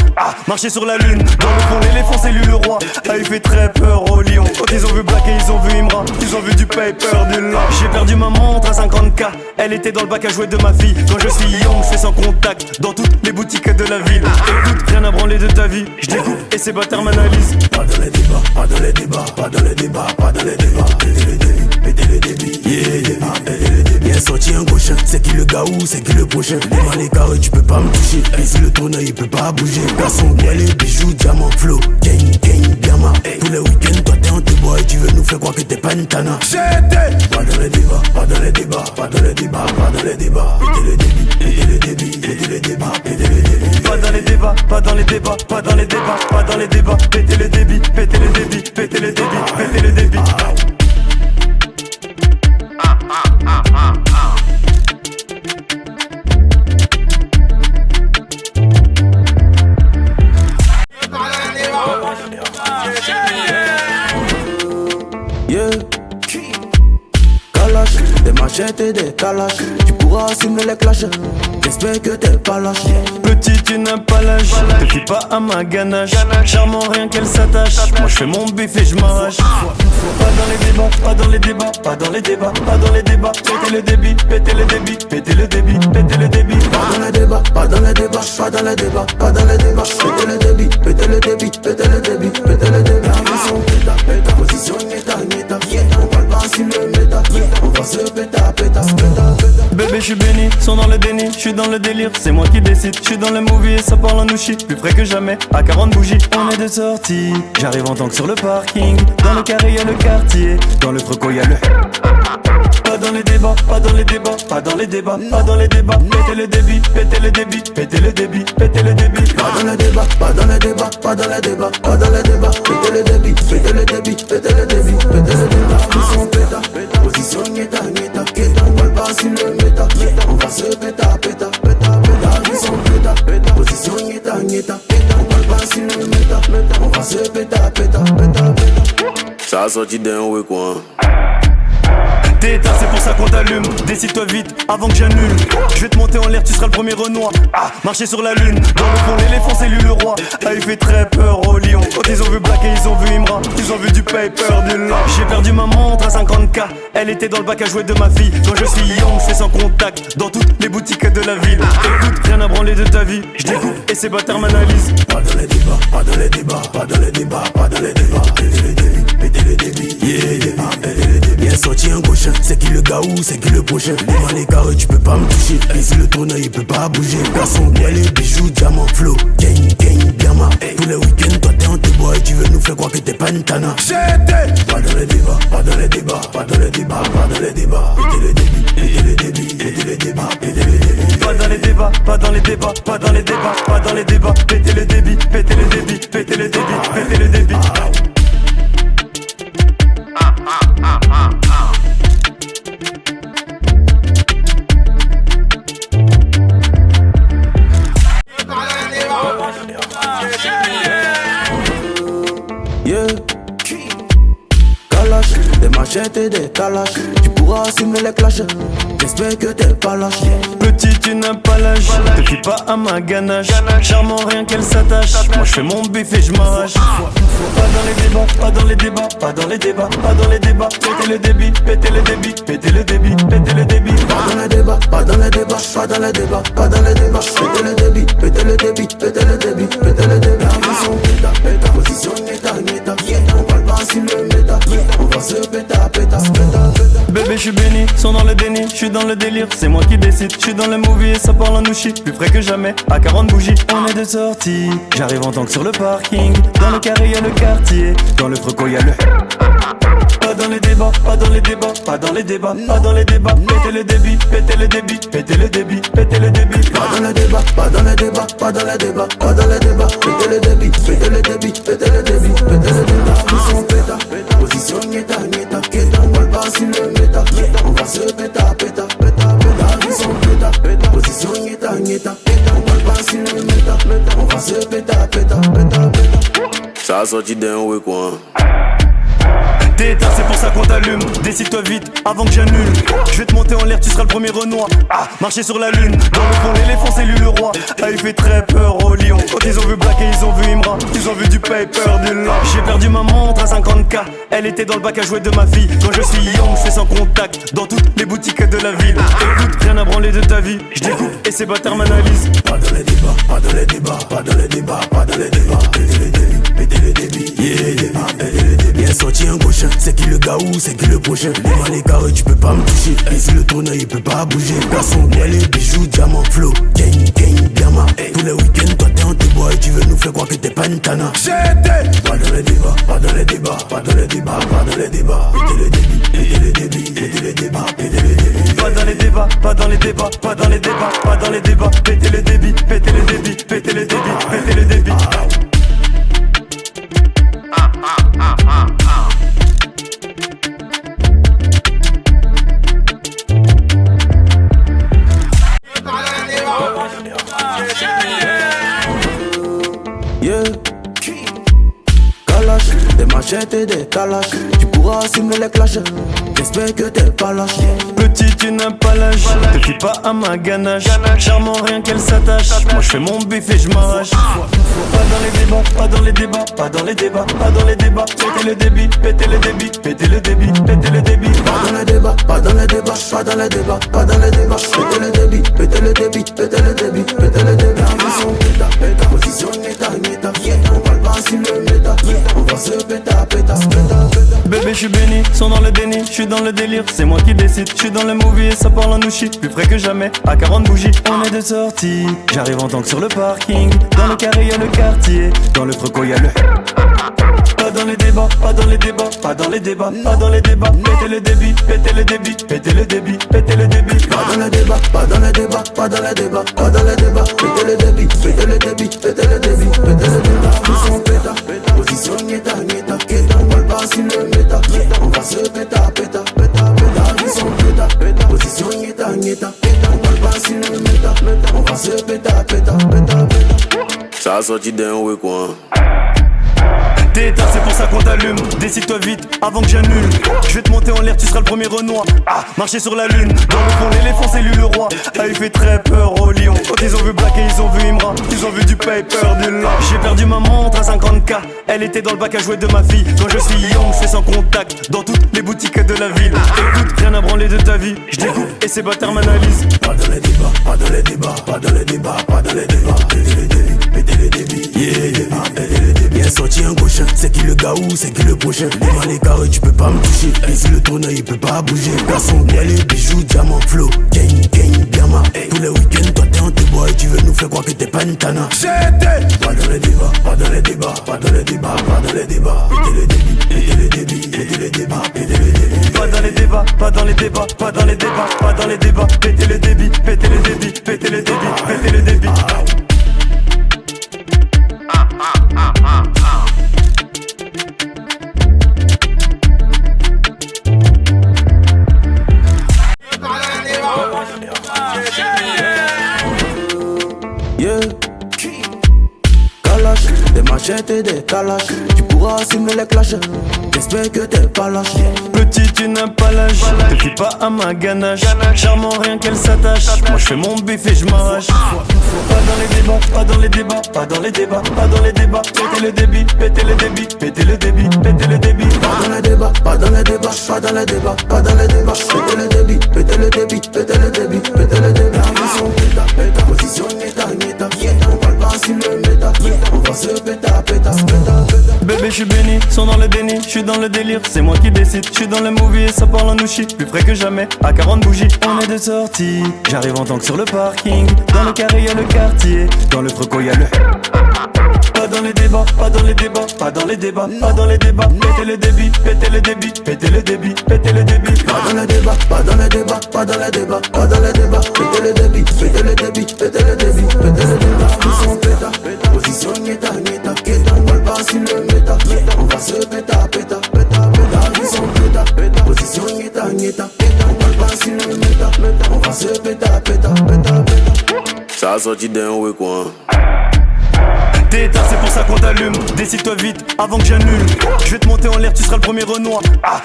Marcher sur la lune. Dans le fond, l'éléphant c'est lui le roi. Il fait très peur aux lions. Quand ils ont vu Black et ils ont vu Imra, ils ont vu du paper, du lent. J'ai perdu ma montre à 50K. Elle était dans le bac à jouer de ma fille. Quand je suis young, je fais sans contact dans toutes les boutiques de la ville. Écoute, rien à branler de ta vie. Je découpe et ces bâtards m'analysent. Pas dans les débats, pas dans les débats, pas dans les débats, pas dans les débats. Pétez les débits, pétez les débits, pétez les débits. Bien sorti un gauche, c'est qui le gars ou c'est qui le prochain. Les mal les carrés, tu peux pas me toucher. Ici le tourneur, il peut pas bouger. Garçon, moi les bijoux, diamants, flow, gang, gang, diamant. Tous les week-ends, toi t'es en tes bois et tu veux nous faire croire que t'es pas une tana. Pas dans les débats, pas dans les débats, pas dans les débats, pas dans les débats. Pétez le débit, pétez le débit, pétez le débit, pétez le débit. Pas dans les débats, pas dans les débats, pas dans les débats, pas dans les débats. Pétez le débit, pétez le débit, pétez le débit, pétez le débit. Yeah, Kalash, des machettes et des calaches. Tu pourras assumer les clashs. J'espère que t'es pas lâche. Petit, tu n'as pas l'âge, te fie pas à ma ganache. Charmant, rien qu'elle s'attache. Moi je fais mon bif et je m'arrache. Pas dans les débats, pas dans les débats, pas dans les débats, pas dans les débats. Pétez le débit, pétez le débit, pétez le débit, pétez le débit. Pas dans les débats, pas dans les débats, pas dans les débats, pas dans les débats. Pétez le débit, pétez le débit, pétez le débit, pétez le débit. Position péta, péta, position nieta, nieta. On parle pas sur le méta, on va se péta, péta, péta, péta. Bébé je suis béni, sont dans le déni, je suis dans le délire, c'est moi qui décide. Je suis dans le movie et ça parle en nouchi, plus près que jamais, à 40 bougies. On est de sortie, j'arrive en tank sur le parking. Dans le carré y'a le quartier, dans le freco y'a le. Pas dans les débats, pas dans les débats, pas dans les débats, pas dans les débats. Pétez le débit, pétez le débit, pétez le débit, pétez le débit. Pas dans les débats, pas dans les débats, pas dans les débats, pas dans les débats. Pétez le débit, pétez le débit, pétez le débit, pétez le débit. Position péta, position nieta, nieta. On parle pas sur le méta, on va se péta, péta, péta, péta. Position péta, position nieta, nieta. On parle pas sur le méta, on va se péta, péta, péta, péta. Ça a sorti d'un week quoi. T'es éteint, c'est pour ça qu'on t'allume. Décide-toi vite avant que j'annule. Je vais te monter en l'air, tu seras le premier Renoir. Ah, marcher sur la lune. Dans le fond, l'éléphant c'est lui le roi. Ah, il fait très peur aux lions. Quand ils ont vu Black et ils ont vu Imra, ils ont vu du paper, du lard. J'ai perdu ma montre à 50K. Elle était dans le bac à jouer de ma fille. Quand je suis young, je fais sans contact. Dans toutes les boutiques de la ville. Écoute, rien à branler de ta vie. Je découpe et ces bâtards m'analysent. Pas dans les débats, pas dans les débats, pas dans les débats, pas dans les débats. Pétez le débit, pétez le débit, yeah, yeah, pétez le débit. Bien sorti un gauche, c'est qui le gars ou c'est qui le prochain. Devant les carrés, tu peux pas me toucher. Ici le tourneur, il peut pas bouger. Garçon, bois les bijoux, diamant, flow, gang, gang, diamant. Tous les week-ends, toi t'es en te bois et tu veux nous faire croire que t'es pas une tana. Pas dans les débats, pas dans les débats, pas dans les débats, pas dans les débats. Pétez le débit, pétez le débit, pétez le débit, pétez le débit. Pas dans les débats, pas dans les débats, pas dans les débats, pas dans les débats. Pétez le débit, pétez le débit, pétez le débit, pétez le débit. Yeah, Kalash, des machettes et des calaches. Tu pourras assumer les clashs. J'espère que t'es pas lâche. Petit, tu n'as pas l'âge, te fie pas à ma ganache. Charmant, rien qu'elle s'attache. Moi je fais mon bif et je m'arrache. Pas dans les débats, pas dans les débats, pas dans les débats, pas dans les débats. Pétez le débit, pétez le débit, pétez le débit, pétez le débit. Pas dans les débats, pas dans les débats, pas dans les débats, pas dans les débats. Pétez le débit, pétez le débit, pétez le débit, pétez le débit. Position péta, péta, position nieta, nieta. On parle pas sur le méta, on va se péta, péta, péta, péta. Bébé je suis béni, sont dans le déni, je suis dans le délire, c'est moi qui décide. Je suis dans le movie et ça parle en nouchi, plus près que jamais, à 40 bougies. On est de sortie, j'arrive en tank sur le parking. Dans le carré y'a le quartier, dans le freco y'a le. Pas dans les débats, pas dans les débats, pas dans les débats, pas dans les débats. Pétez le débit, pétez le débit, pétez le débit, pétez le débit. Pas dans les débats, pas dans les débats, pas dans les débats, pas dans les débats. Pétez le débit, pétez le débit, pétez le débit, pétez le débit. Position péta, position nieta, nieta. On parle pas sur le méta, on va se péta, péta, péta, péta. Position péta, position nieta, nieta. On parle pas sur le méta, on va se péta, péta, péta, péta. Ça a sorti d'un week quoi. T'es éteint, c'est pour ça qu'on t'allume. Décide-toi vite avant que j'annule. Je vais te monter en l'air, tu seras le premier Renoir. Ah, marcher sur la lune. Dans le fond, l'éléphant c'est lui le roi. Ah, il fait très peur aux lions. Quand ils ont vu Black et ils ont vu Imra, ils ont vu du paper, du lard. J'ai perdu ma montre à 50K. Elle était dans le bac à jouer de ma fille. Quand je suis young, je fais sans contact. Dans toutes les boutiques de la ville. Écoute, rien à branler de ta vie. Je découpe et ces bâtards m'analysent. Pas dans les débats, pas dans les débats, pas dans les débats, pas dans les débats. Pétez le débit, pétez le débit, yeah, yeah, pétez le débit. Bien sorti un gauche, c'est qui le gars ou c'est qui le prochain. Devant les carrés, tu peux pas me toucher. Ici le tourneur, il peut pas bouger. Garçon, bois les bijoux, diamant, flow, gang, gang, diamant. Tous les week-ends, toi t'es en te bois et tu veux nous faire croire que t'es pas une tana. Pas dans les débats, pas dans les débats, pas dans les débats, pas dans les débats. Pétez le débit, pétez le débit, pétez le débit, pétez le débit. Pas dans les débats, pas dans les débats, pas dans les débats, pas dans les débats. Pétez le débit, pétez le débit, pétez le débit, pétez le débit. Yeah, Kalash, des machettes machettes et des calaches. Tu pourras assumer les clashs, j'espère que t'es pas lâche. Petit, tu n'as pas l'âge, te fie pas à ma ganache. Charmant, rien qu'elle s'attache. Moi je fais mon bif et je m'arrache. Pas dans les débats, pas dans les débats, pas dans les débats, pas dans les débats. Pétez le débit, pétez le débit, pétez le débit, pétez le débit. Pas dans les débats, pas dans les débats, pas dans les débats, pas dans les débats. Pétez le débit, pétez le débit, pétez le débit, pétez le débit. Mission péta, péta, position neta, neta. On parle pas sur le méta, on va se péta, péta, péta, péta. Bébé, je suis béni, sont dans le déni, je suis dans le délire, c'est moi qui décide. Je suis dans le movie et ça parle en ouchi, plus frais que jamais, à 40 bougies. On est de sortie, j'arrive en tank sur le parking. Dans le carré y'a le quartier, dans le freco y'a le. Pas dans les débats, pas dans les débats, pas dans les débats, pas dans les débats. Pétez le débit, pétez le débit, pétez le débit, pétez le débit. Pas dans les débats, pas dans les débats, pas dans les débats, pas dans les débats. Pétez le débit, pétez le débit, pétez le débit, pétez le débit. Mission péta, position neta, neta. On parle pas sur le méta, on va se péta, péta, péta, péta. Mission péta, position neta, neta. On parle pas sur le méta, on va se péta, péta, péta, péta. Ça a sorti d'un week quoi. T'es éteint, c'est pour ça qu'on t'allume. Décide-toi vite avant que j'annule. Je vais te monter en l'air, tu seras le premier Renoir. Marcher sur la lune. Dans le fond, l'éléphant, c'est lui le roi. Il fait très peur au lion. Quand ils ont vu Black et ils ont vu Imra, ils ont vu du paper, du lard. J'ai perdu ma montre à 50K. Elle était dans le bac à jouer de ma fille. Quand je suis young, je fais sans contact. Dans toutes les boutiques de la ville. Écoute, rien à branler de ta vie. Je découpe et ces bâtards m'analysent. Pas dans les débats, pas dans les débats, pas dans les débats, pas dans les débats. Pétez les débits, pétez les débits, pétez les débits. Bien sorti un gauche, c'est qui le gars ou c'est qui le prochain. Devant les carrés, tu peux pas me toucher. Ici le tourneur, il peut pas bouger. Garçon, bien les bijoux, diamant, flow, gang, gang, biama. Tous les week-ends, toi t'es en te bois et tu veux nous faire croire que t'es pas une tana. Pas dans les débats, pas dans les débats, pas dans les débats, pas dans les débats. Pétez les débits, pétez les débits, pétez les débats, pétez les débits. Pas dans les débats, pas dans les débats, pas dans les débats, pas dans les débats. Pétez le débit, pétez le débit, pétez le débit, pétez le débit. Yeah, calache, des machettes et des calaches. Tu pourras assumer les clashs, j'espère que t'es pas lâche. Petit, tu n'as pas l'âge, te fie pas à ma ganache. Charmant, rien qu'elle s'attache. Moi je fais mon bif et je m'arrache. Pas dans les débats, pas dans les débats, pas dans les débats, pas dans les débats. Pétez le débit, pétez le débit, pétez le débit, pétez le débit. Pas dans les débats, pas dans les débats, pas dans les débats, pas dans les débats. Pétez le débit, pétez le débit, pétez le débit, pétez le débit. Mission péta, péta, position neta, neta. On parle pas sur le méta, on va se péta, péta, péta, péta. Bébé, je suis béni, sont dans le déni, je suis dans le délire, c'est moi qui décide. Je suis dans le movie et ça parle en ouchi, plus frais que jamais, à 40 bougies. On est de sortie, j'arrive en tank sur le parking. Dans le carré y'a le quartier, dans le freco y'a le. Pas dans les débats, pas dans les débats, pas dans les débats, pas dans les débats. Pétez le débit, pétez le débit, pétez le débit, pétez le débit. Pas dans les débats, pas dans les débats, pas dans les débats, pas dans les débats. Pétez le débit, pétez le débit, pétez le débit, pétez le débit. Mission péta, position neta, neta. On parle pas sur le méta, on va se péta, péta, péta, péta. Mission péta, position neta, neta. On parle pas sur le méta, on va se péta, péta, péta, péta. Ça a sorti d'un week quoi. T'es éteint, c'est pour ça qu'on t'allume. Décide-toi vite avant que j'annule. Je vais te monter en l'air, tu seras le premier Renoir.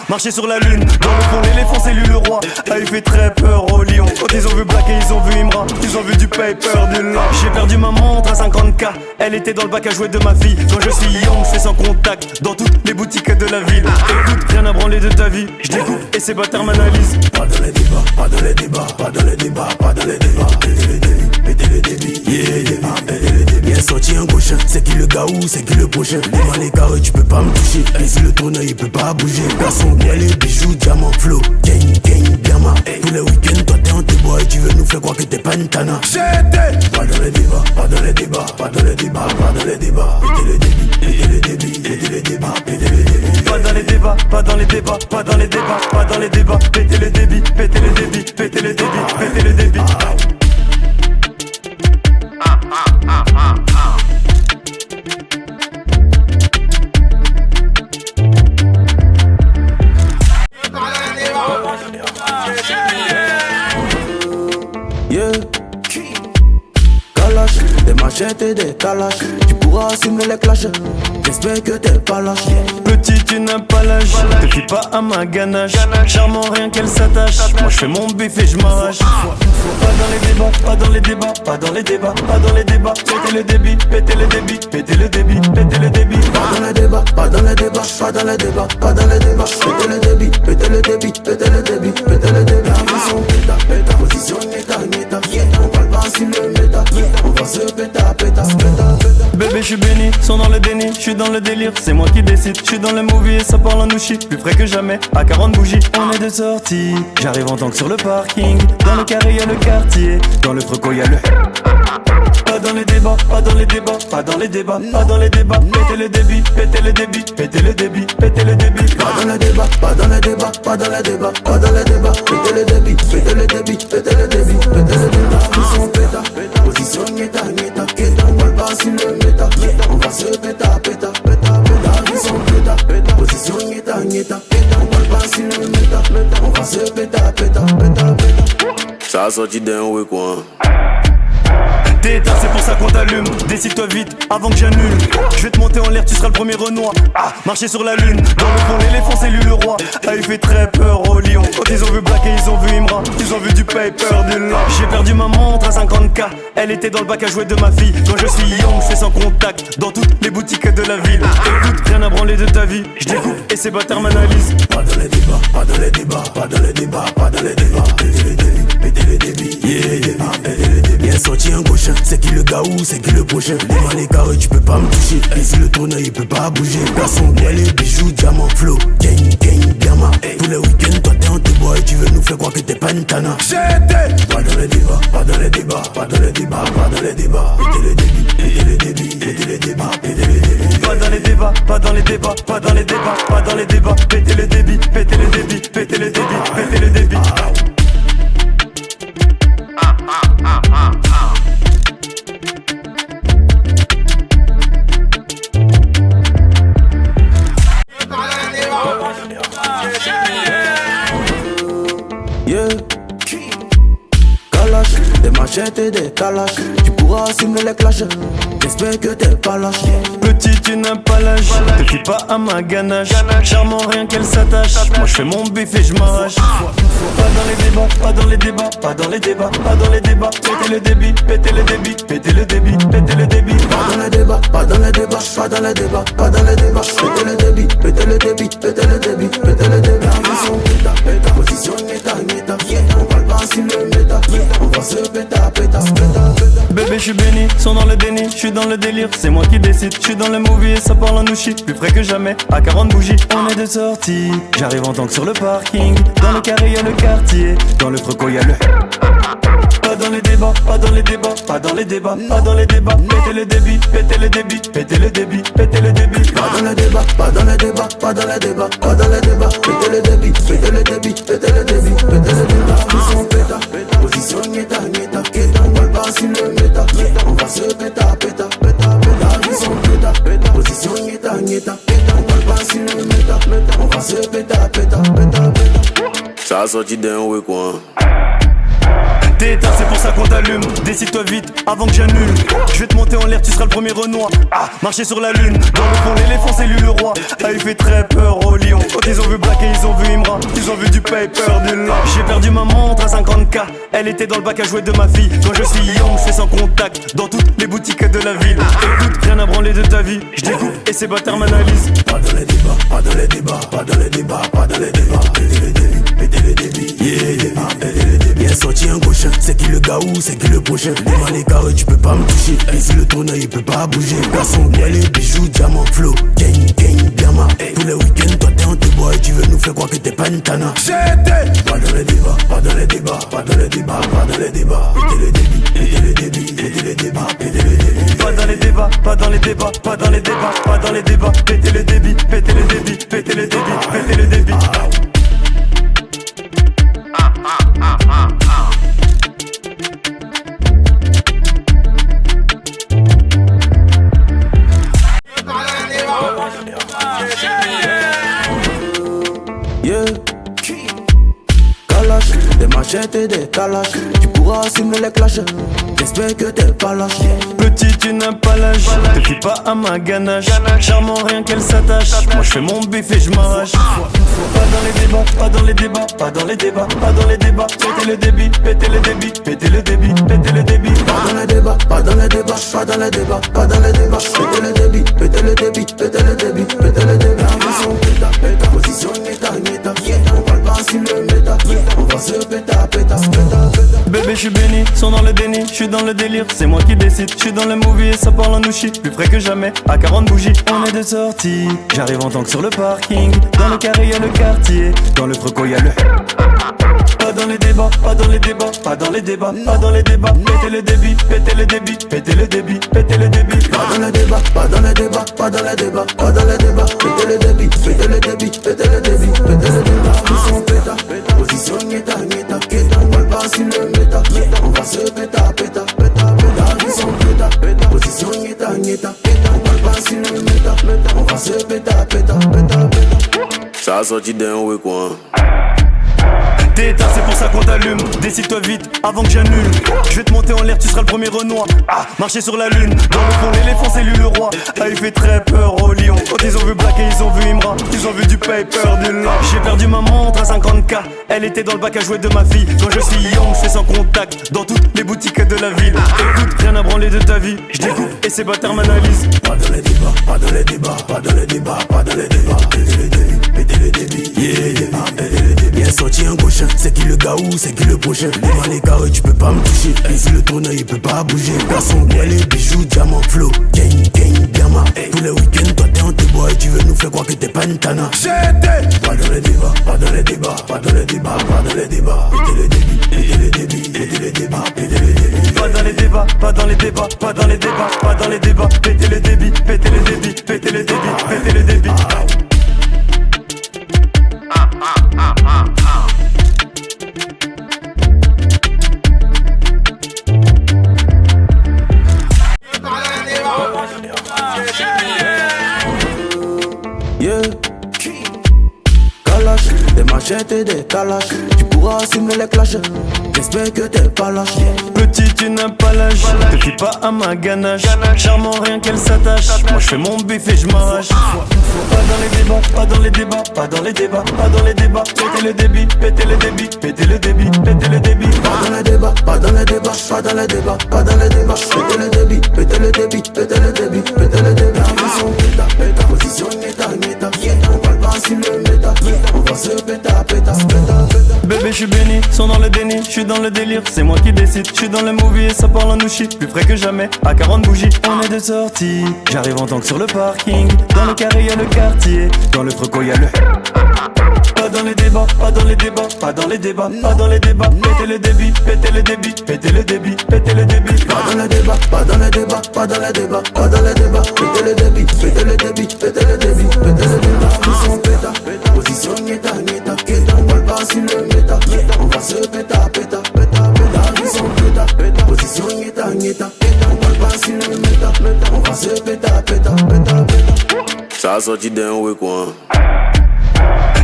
Marcher sur la lune. Dans le fond, l'éléphant, c'est lui le roi. Il fait très peur au lion. Quand ils ont vu Black et ils ont vu Imra, ils ont vu du paper, du lard. J'ai perdu ma montre à 50K. Elle était dans le bac à jouer de ma fille. Quand je suis young, je fais sans contact. Dans toutes les boutiques de la ville. Écoute, rien à branler de ta vie. Je découpe et ces bâtards m'analysent. Pas dans les débats, pas dans les débats, pas dans les débats, pas dans les débats. Pétez les débits, pétez les débits, pétez les débits. Bien sorti un gauche, c'est qui le gars ou c'est qui le prochain. Devant les carrés, tu peux pas me toucher. Ici le tourneur, il peut pas bouger. Garçon, bien les bijoux, diamant, flow, gang, gang, biama. Tous les week-ends, toi t'es en te bois et tu veux nous faire croire que t'es pas une tana. Pas dans les débats, pas dans les débats, pas dans les débats, pas dans les débats. Pétez les débits, pétez les débits, pétez les débats, pétez les débits. Pas dans les débats, pas dans les débats, pas dans les débats, pas dans les débats. Pétez le débit, pétez le débit, pétez le débit, pétez le débit. Yeah, calache, des machettes et des calaches. Tu pourras assumer les clashs. J'espère que t'es pas lâche. Petit, tu n'as pas l'âge. Te fie pas à ma ganache. Charmant, rien qu'elle s'attache. Moi je fais mon bif et je m'arrache. Pas dans les débats, pas dans les débats, pas dans les débats, pas dans les débats. Pétez le débit, pétez le débit, pétez le débit, pétez le débit. Pas dans les débats, pas dans les débats, pas dans les débats, pas dans les débats. Pétez le débit, pétez le débit, pétez le débit, pétez le débit. Position péta, péta, position neta, neta. On parle pas sur le méta, on va se péta, péta, péta, péta. Bébé, je suis béni, sont dans le déni, je suis dans le délire, c'est moi qui décide. Je suis dans le movie et ça parle en nouchi, plus frais que jamais, à 40 bougies. On est de sortie, j'arrive en tank sur le parking. Dans le carré y'a le quartier, dans le freco y'a le. Pas dans les débats, pas dans les débats, pas dans les débats, pas dans les débats. Pétez le débit, pétez le débit, pétez le débit, pétez le débit. Pas dans les débats, pas dans les débats, pas dans les débats, pas dans les débats. Pétez le débit, pétez le débit, pétez le débit, pétez le débit. Position péta, position neta, neta. On parle pas sur le méta, on va se péta, péta, péta, péta. Position péta, position neta, neta. On parle pas sur le méta, on va se péta, péta, péta, péta. Ça a sorti d'un week quoi. T'es éteint, c'est pour ça qu'on t'allume. Décide-toi vite avant que j'annule. Je vais te monter en l'air, tu seras le premier Renoir. Marcher sur la lune. Dans le fond, l'éléphant, c'est lui le roi. Il fait très peur aux lions. Quand ils ont vu Black et ils ont vu Imra, ils ont vu du paper, du lent. J'ai perdu ma montre à 50K. Elle était dans le bac à jouer de ma fille. Quand je suis young, je fais sans contact. Dans toutes les boutiques de la ville. Écoute, rien à branler de ta vie. Je découpe et ces bâtards m'analysent. Pas dans les débats, pas dans les débats, pas dans les débats, pas dans les débats. Pétez les débits, pétez les débits, pétez les débits. Bien sorti un gauche, c'est qui le gars ou c'est qui le prochain. Devant les carrés, tu peux pas me toucher. Ici le tourneur, il peut pas bouger. Garçon, moi les bijoux, diamants, flow, gang, gang, diamant. Tous les week-ends, toi t'es en te bois et tu veux nous faire croire que t'es pas une tana. Pas dans les débats, pas dans les débats, pas dans les débats, pas dans les débats. Pétez les débits, pétez les débits, pétez les débats, pétez les débits. Pas dans les débats, pas dans les débats, pas dans les débats, pas dans les débats. Pétez le débit, pétez le débit, pétez le débit, pétez le débit. Yeah, calache, des machettes et des calaches. Tu pourras assumer les clashs. J'espère que t'es pas lâche. Petit, tu n'as pas l'âge. Te fie pas à ma ganache. Charmant, rien qu'elle s'attache. Moi je fais mon bif et je m'arrache. Pas dans les débats, pas dans les débats, pas dans les débats, pas dans les débats. Pétez le débit, pétez le débit, pétez le débit, pétez le débit. Pas dans les débats, pas dans les débats, pas dans les débats, pas dans les débats. Pétez le débit, pétez le débit, pétez le débit, pétez le débit. Position péta, péta, position neta, neta. On parle pas sur le méta, on va se péta, péta, péta, péta. Bébé, je suis béni, sont dans le déni, je suis dans le délire, c'est moi qui décide. Je suis dans le movie et ça parle en nouchi, plus frais que jamais, à 40 bougies. On est de sortie, j'arrive en tank sur le parking. Dans le carré y'a le quartier, dans le freco y'a le. Pas dans les débats, pas dans les débats, pas dans les débats, pas dans les débats. Pétez le débit, pétez le débit, pétez le débit, pétez le débit. Pas dans les débats, pas dans les débats, pas dans les débats, pas dans les débats. Pétez le débit, pétez le débit, pétez le débit, pétez le débit. Position péta, position neta, neta. On parle pas sur le méta, on va se péta, péta, péta, péta. Position péta, position neta, neta. On parle pas sur le méta, on va se péta, péta, péta, péta. Ça a sorti d'un week quoi. T'es éteint, c'est pour ça qu'on t'allume. Décide-toi vite avant que j'annule. Je vais te monter en l'air, tu seras le premier Renoir. Marcher sur la lune. Dans le fond, l'éléphant, c'est lui le roi. Il fait très peur aux lions. Quand ils ont vu Black et ils ont vu Imra, ils ont vu du paper, du lent. J'ai perdu ma montre à 50K. Elle était dans le bac à jouer de ma fille. Quand je suis young, je fais sans contact. Dans toutes les boutiques de la ville. Écoute, rien à branler de ta vie. Je découpe et ces bâtards m'analysent. Pas dans les débats, pas dans les débats, pas dans les débats, pas dans les débats. Pétez les débits, pétez les débits, pétez les débits. Bien sorti un gauche, c'est qui le gars ou c'est qui le prochain. Devant les carrés, tu peux pas me toucher. Ici le tourneur, il peut pas bouger. Garçon, moi les bijoux, diamants, flow, gang, gang, diamant. Tous les week-ends, toi t'es en te bois et tu veux nous faire croire que t'es pas une tana. Pas dans les débats, pas dans les débats, pas dans les débats, pas dans les débats. Pétez les débits, pétez les débits, pétez les débats, pétez les débits. Pas dans les débats, pas dans les débats, pas dans les débats, pas dans les débats. Pétez le débit, pétez le débit, pétez le débit, pétez le débit. Yeah, calache, des machettes et des calaches. Tu pourras assumer les clashs. J'espère que t'es pas lâche. Petit, tu n'as pas l'âge, te fie pas à ma ganache. Charmant, rien qu'elle s'attache. Moi je fais mon bif et je m'arrache. Pas dans les débats, pas dans les débats, pas dans les débats, pas dans les débats. Pétez le débit, pétez le débit, pétez le débit, pétez le débit. Pas dans les débats, pas dans les débats, pas dans les débats, pas dans les débats. Pétez le débit, pétez le débit, pétez le débit, pétez le débit. Position péta, péta, position neta, neta. On parle pas sur le méta, on va se péta, péta, péta, péta. Bébé je suis béni, sont dans le déni, je suis dans le délire, c'est moi qui décide. Je suis dans le movie et ça parle en nouchi, plus frais que jamais, à 40 bougies. On est de sortie, j'arrive en tank sur le parking. Dans le carré y'a le quartier, dans le freco y'a le. Pas dans les débats, pas dans les débats, pas dans les débats, pas dans les débats. Pétez le débit, pétez le débit, pétez le débit, pétez le débit. Pas dans les débats, pas dans les débats, pas dans les débats, pas dans les débats. Pétez le débit, pétez le débit, pétez le débit, pétez le débit. Position péta, position neta, neta. On parle pas sur le méta, on va se péta, péta, péta, péta. Position péta, position neta, neta. On parle pas sur le méta, on va se péta, péta, péta, péta. Ça a sorti d'un week quoi. T'es éteint, c'est pour ça qu'on t'allume. Décide-toi vite avant que j'annule. Je vais te monter en l'air, tu seras le premier Renoir. Ah, marcher sur la lune. Dans le fond, l'éléphant c'est lui le roi. Ah, il fait très peur au lion. Quand ils ont vu Black et ils ont vu Imra, ils ont vu du paper, du lent. J'ai perdu ma montre à 50K. Elle était dans le bac à jouer de ma fille. Quand je suis young, je fais sans contact. Dans toutes les boutiques de la ville. Écoute, rien à branler de ta vie. Je découpe et ces bâtards m'analysent. Pas dans les débats, pas dans les débats, pas dans les débats, pas dans les débats. Pétez le débit, pétez le débit, yeah, pétez le débit. Bien sorti un gauche, c'est qui le gars ou c'est qui le prochain. Devant les carrés, tu peux pas me toucher. Ici le tourneur, il peut pas bouger. Garçon, bois les bijoux, diamant, flow, gang, gang, diamant. Tous les week-ends, toi t'es en tes bois et tu veux nous faire croire que t'es pas une tana. Pas dans les débats, pas dans les débats, pas dans les débats, pas dans les débats. Pétez le débit, pétez le débit, pétez le débit, pétez le débit. Pas dans les débats, pas dans les débats, pas dans les débats, pas dans les débats. Pétez le débit, pétez le débit, pétez le débit, pétez le débit. Yeah, Kalash, des machettes et des calaches. Tu pourras assumer les clashs. J'espère que t'es pas lâche. Petit, tu n'as pas l'âge, te fie pas à ma ganache. Charmant, rien qu'elle s'attache. Moi je fais mon bif et je m'arrache. Pas dans les débats, pas dans les débats, pas dans les débats, pas dans les débats. Pétez le débit, pétez le débit, pétez le débit, pétez le débit. Pas dans les débats, pas dans les débats, pas dans les débats, pas dans les débats. Pétez le débit, pétez le débit, pétez le débit, pétez le débit. Position péta, péta, position neta, neta. On parle pas sur le méta, on va se péta, péta, péta, péta. Bébé je suis béni, sont dans le déni, je suis dans le délire, c'est moi qui décide. Je suis dans le movie et ça parle en nouchi, plus frais que jamais, à 40 bougies. On est de sortie, j'arrive en tank sur le parking. Dans le carré y'a le quartier, dans le freco y'a le. Pas dans les débats, pas dans les débats, pas dans les débats, pas dans les débats. Pétez le débit, pétez le débit, pétez le débit, pétez le débit. Pas dans les débats, pas dans les débats, pas dans les débats, pas dans les débats. Pétez le débit, pétez le débit, pétez le débit, pétez le débit. Position péta, position neta, neta. On parle pas sur le méta, on va se péta, péta, péta, péta. Position péta, position neta, neta. On parle pas sur le méta, on va se péta, péta, péta, péta. Ça a sorti d'un week quoi.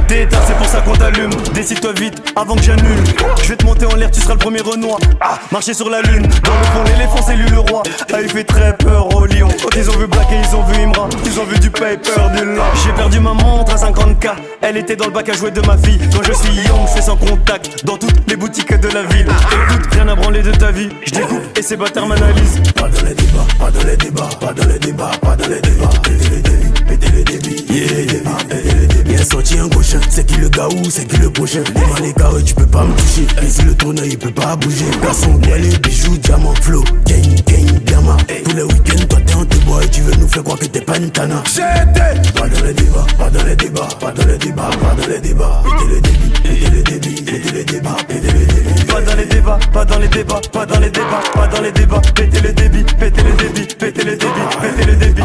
T'es éteint, c'est pour ça qu'on t'allume. Décide-toi vite avant que j'annule. Je vais te monter en l'air, tu seras le premier Renoir. Ah, marcher sur la lune. Dans le fond, l'éléphant c'est lui le roi. Ah, il fait très peur au lion. Quand ils ont vu Black et ils ont vu Imra, ils ont vu du paper, du lent. J'ai perdu ma montre à 50K. Elle était dans le bac à jouer de ma fille. Quand je suis young, je fais sans contact. Dans toutes les boutiques de la ville. Écoute, rien à branler de ta vie. Je découpe et ces bâtards m'analysent. Pas dans les débats, pas dans les débats, pas dans les débats, pas dans les débats. Pétez le débit, pétez le débit, yeah, pétez le débit. Bien sorti un gauche, c'est qui le gars ou c'est qui le prochain. Devant les carrés, tu peux pas me toucher. Ici le tourneur, il peut pas bouger. Garçon, bois les bijoux, diamant, flow, gang, gang, diamant. Tous les week-ends, toi t'es en tes bois et tu veux nous faire croire que t'es pas une tana. Pas dans les débats, pas dans les débats, pas dans les débats, pas dans les débats. Pétez le débit, pétez le débit, pétez le débit, pétez le débit. Pas dans les débats, pas dans les débats, pas dans les débats, pas dans les débats. Pétez le débit, pétez le débit, pétez le débit, pétez le débit.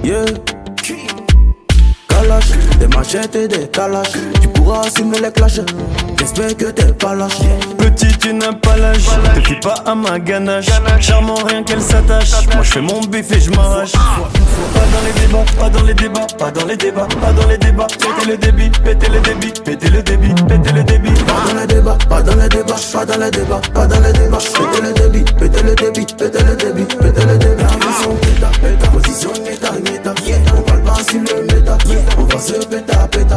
Yeah, Kalash, des machettes et des calaches. Tu pourras assumer assumer les clashs. J'espère que t'es pas lâche. Petit, tu n'as pas l'âge. Te fie pas à ma ganache. Charmant, rien qu'elle s'attache. Moi, je fais mon bif et je m'arrache. Pas dans les débats, pas dans les débats, pas dans les débats, pas dans les débats. Pétez le débit, pétez le débit, pétez le débit, pétez le débit. Pas dans les débats, pas dans les débats, pas dans les débats, pas dans les débats. Pétez le débit, pétez le débit, pétez le débit, pétez le débit. Position péta, péta, position méta, méta. On parle pas sur le méta, on va se péta, péta, péta,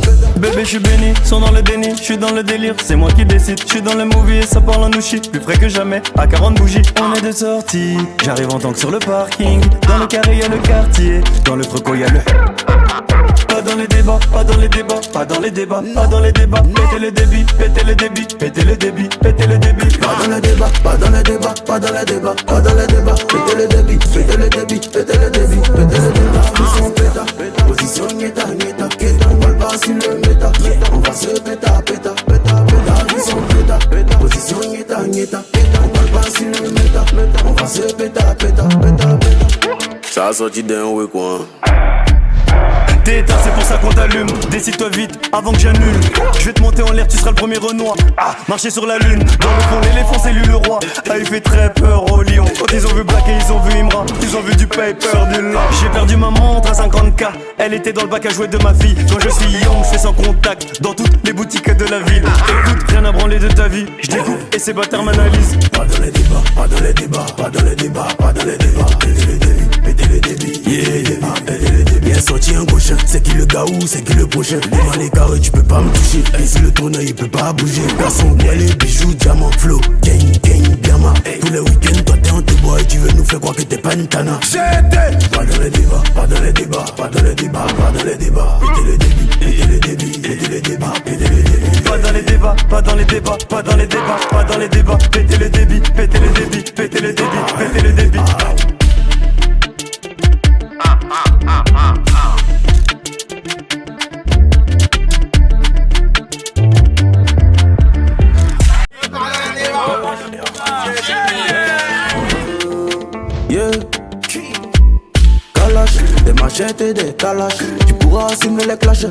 péta. Bébé, je suis béni, sont dans le déni, je suis dans le délire, c'est moi qui décide. Je suis dans le movie et ça parle en ouchi, plus frais que jamais, à 40 bougies. On est de sortie, j'arrive en tank sur le parking. Dans le carré y'a le quartier, dans le freco y'a le. Pas dans les débats, pas dans les débats, pas dans les débats, pas dans les débats. Pétez le débit, pétez le débit, pétez le débit, pétez le débit. Pas dans les débats, pas dans les débats, pas dans les débats, pas dans les débats. Pétez le débit, pétez le débit, pétez le débit, pétez le débit. Position péta, position nieta, nieta. On parle pas sur le méta, on va se péta, péta, péta, péta. Position péta, position nieta, nieta. On parle pas sur le méta, on va se péta, péta, péta, péta. Ça a sorti d'un week quoi. T'es éteint, c'est pour ça qu'on t'allume. Décide-toi vite avant que j'annule. Je vais te monter en l'air, tu seras le premier Renoir. Marcher sur la lune. Dans le fond, l'éléphant, c'est lui le roi. Il fait très peur au lion. Quand ils ont vu Black et ils ont vu Imra, ils ont vu du paper, du lard. J'ai perdu ma montre à 50K. Elle était dans le bac à jouer de ma fille. Quand je suis young, je fais sans contact. Dans toutes les boutiques de la ville. Écoute, rien à branler de ta vie. Je découpe et ces bâtards m'analysent. Pas dans les débats, pas dans les débats, pas dans les débats, pas dans les débats. Pétez le débit, pétez le débit, pétez le débit. Bien sorti un gauche, c'est qui le gars ou c'est qui le prochain. Devant les carrés, tu peux pas me toucher. Et si le tourneur, il peut pas bouger. Garçon, bien les bijoux, diamant, flow, gang, gang, diamant. Tous les week-ends, toi t'es en te bois et tu veux nous faire croire que t'es pas une tana. Pas dans les débats, pas dans les débats, pas dans les débats, pas dans les débats. Pétez le débit, pétez le débit, pétez le débit, pétez le débit. Pas dans les débats, pas dans les débats, pas dans les débats, pas dans les débats. Pétez le débit, pétez le débit, pétez le débit, pétez le débit. Yeah, Kalash, des machettes et des calaches. Tu pourras assumer les clashs.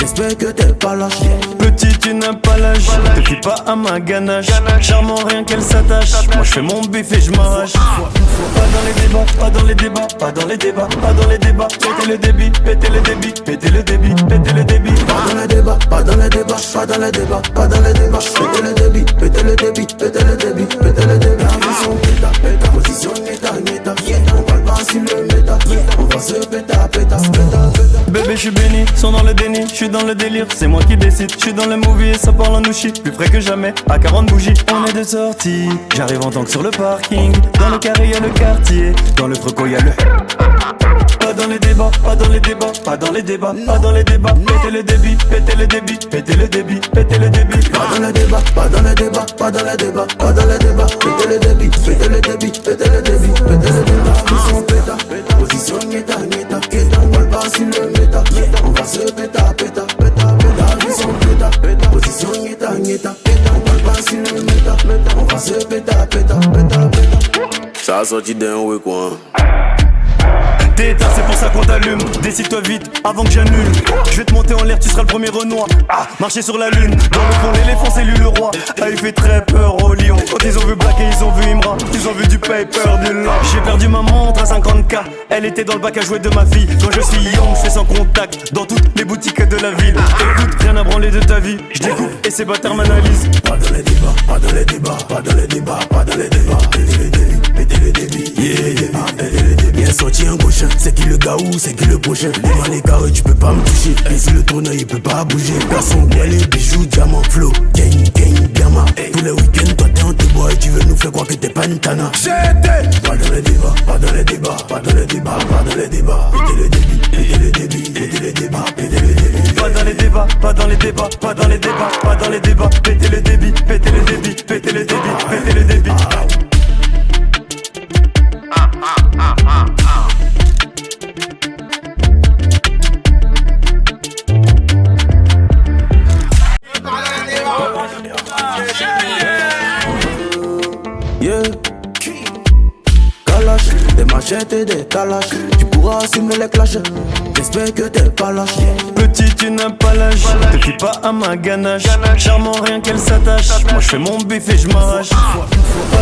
J'espère que t'es pas lâche. Petit, tu n'as pas l'âge. Te fie pas à ma ganache. Charmant, rien qu'elle s'attache. Moi, je fais mon bif et je m'arrache. Pas dans les débats, pas dans les débats, pas dans les débats, pas dans les débats. Pétez le débit, pétez le débit, pétez le débit, pétez le débit. Pas dans les débats, pas dans les débats, pas dans les débats, pas dans les débats. Pétez le débit, pétez le débit, pétez le débit, pétez le débit. Position péta, péta, position nieta, nieta. On parle pas sur le méta, on va se péta, péta, péta, péta. Bébé, je suis béni, sont dans le déni, je suis dans le délire, c'est moi qui décide. Je suis dans le movie et ça parle en ouchi, plus frais que jamais, à 40 bougies. On est de sortie, j'arrive en tank sur le parking. Dans le carré y'a le quartier, dans le freco y'a le. Pas dans les débats, pas dans les débats, pas dans les débats, pas dans les débats. Pétez le débit, pétez le débit, pétez le débit, pétez le débit. Pas dans les débats, pas dans les débats, pas dans les débats, pas dans les débats. Pétez le débit, pétez le débit, pétez le débit, pétez le débit. Position péta, position nieta, nieta. On parle pas sur le méta, on va se péta, péta, péta, péta. Position péta, position nieta, nieta. On parle pas sur le méta, on va se péta, péta, péta, péta. Ça a sorti d'un week quoi. T'es éteint, c'est pour ça qu'on t'allume. Décide-toi vite avant que j'annule. Je vais te monter en l'air, tu seras le premier Renoir. Marcher sur la lune. Dans le fond, l'éléphant, c'est lui le roi. Il fait très peur au lion. Quand ils ont vu Black et ils ont vu Imra, ils ont vu du paper, du lard. J'ai perdu ma montre à 50K. Elle était dans le bac à jouer de ma fille. Quand je suis young, je fais sans contact. Dans toutes les boutiques de la ville. Écoute, rien à branler de ta vie. Je découpe et ces bâtards m'analysent. Pas dans les débats, pas dans les débats, pas dans les débats, pas dans les débats. Pétez le débit, pétez le débit, pétez le débit. Bien sorti un gauche, c'est qui le gars ou c'est qui le prochain. Devant les carrés, tu peux pas me toucher. Et si le tourneur, il peut pas bouger. Garçon, bien les bijoux, diamant, flow, gang, gang, diamant. Tous les week-ends, toi t'es en te bois et tu veux nous faire croire que t'es pas une tana. Pas dans les débats, pas dans les débats, pas dans les débats, pas dans les débats. Pétez le débit, pétez le débit, pétez le débit, pétez le débit. Pas dans les débats, pas dans les débats, pas dans les débats, pas dans les débats. Pétez le débit, pétez le débit, pétez le débit, pétez le débit. Yeah, Kalash, des machettes et des calaches. Tu pourras assumer les clashs. j'espère que t'es pas lâche. Petit, tu n'as pas l'âge, te fie pas à ma ganache. Charmant, rien qu'elle s'attache. Moi je fais mon bif et je m'arrache. Pas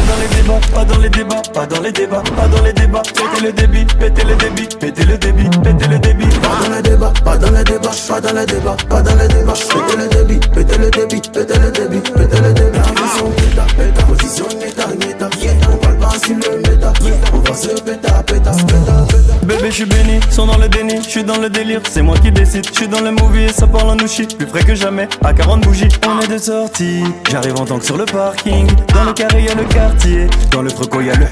dans les débats, pas dans les débats, pas dans les débats, pas dans les débats. Pétez le débit, pétez le débit, pétez le débit, pétez le débit. Pas dans les débats, pas dans les débats, pas dans les débats, pas dans les débats. Pétez le débit, pétez le débit, pétez le débit, pétez le débit. Position péta, péta, position neta, neta. On parle pas sur le méta, on va se péta, péta, péta, péta. Bébé, je suis béni, sont dans le déni, je suis dans le délire, c'est moi qui décide. Je suis dans le movie et ça parle en nouchi, plus frais que jamais, à 40 bougies. On est de sortie, j'arrive en tank sur le parking. Dans le carré y'a le quartier, dans le freco y'a le.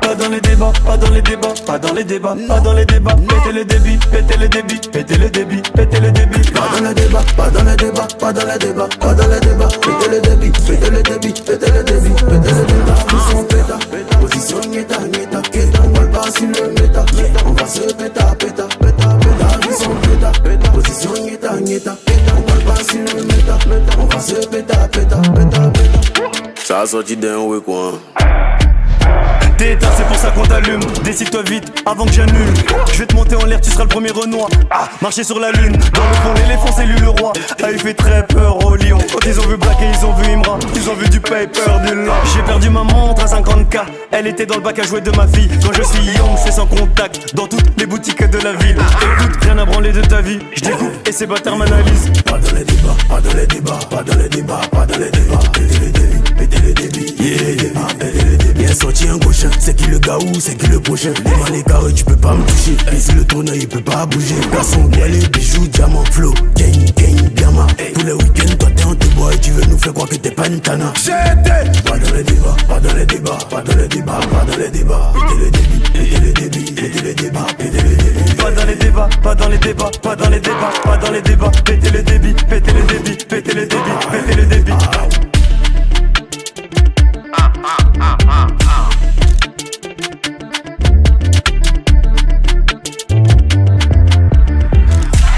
Pas dans les débats, pas dans les débats, pas dans les débats, pas dans les débats. Pétez le débit, pétez le débit, pétez le débit, pétez le débit. Pas dans les débats, pas dans les débats, pas dans les débats, pas dans les débats. Pétez le débit, pétez le débit, pétez le débit, pétez le débit. Position péta, position neta, neta. On parle pas sur le méta, on va se péta, péta, péta, péta. Position péta, position neta, neta. On parle pas sur le méta, on va se péta, péta, péta, péta. Ça a sorti d'un week quoi. T'es éteint, c'est pour ça qu'on t'allume. Décide-toi vite avant que j'annule. Je vais te monter en l'air, tu seras le premier Renoir. Marcher sur la lune. Dans le fond, l'éléphant c'est lui le roi. Il fait très peur au lion. Quand ils ont vu Black et ils ont vu Imra, ils ont vu du paper, du lent. J'ai perdu ma montre à 50K. Elle était dans le bac à jouer de ma fille. Quand je suis young, c'est sans contact. Dans toutes les boutiques de la ville. Écoute, rien à branler de ta vie. Je découpe et ces bâtards m'analysent. Pas dans les débats, pas dans les débats, pas dans les débats, pas dans les débats. Pétez les débits, pétez les débits, pétez les débits. Bien sorti un gauche, c'est qui le gars ou c'est qui le prochain. Devant les carrés, tu peux pas me toucher. Ici le tourneur, il peut pas bouger. Garçon, moi les bijoux, diamants, flow, gang, diamant. Tous les week-ends, toi t'es en te bois et tu veux nous faire croire que t'es pas une tana. J'étais pas dans les débats, pas dans les débats, pas dans les débats, pas dans les débats. Pétez les débits, pétez les débits, pétez les débats, pétez les débits. Pas dans les débats, pas dans les débats, pas dans les débats, pas dans les débats. Pétez les débits.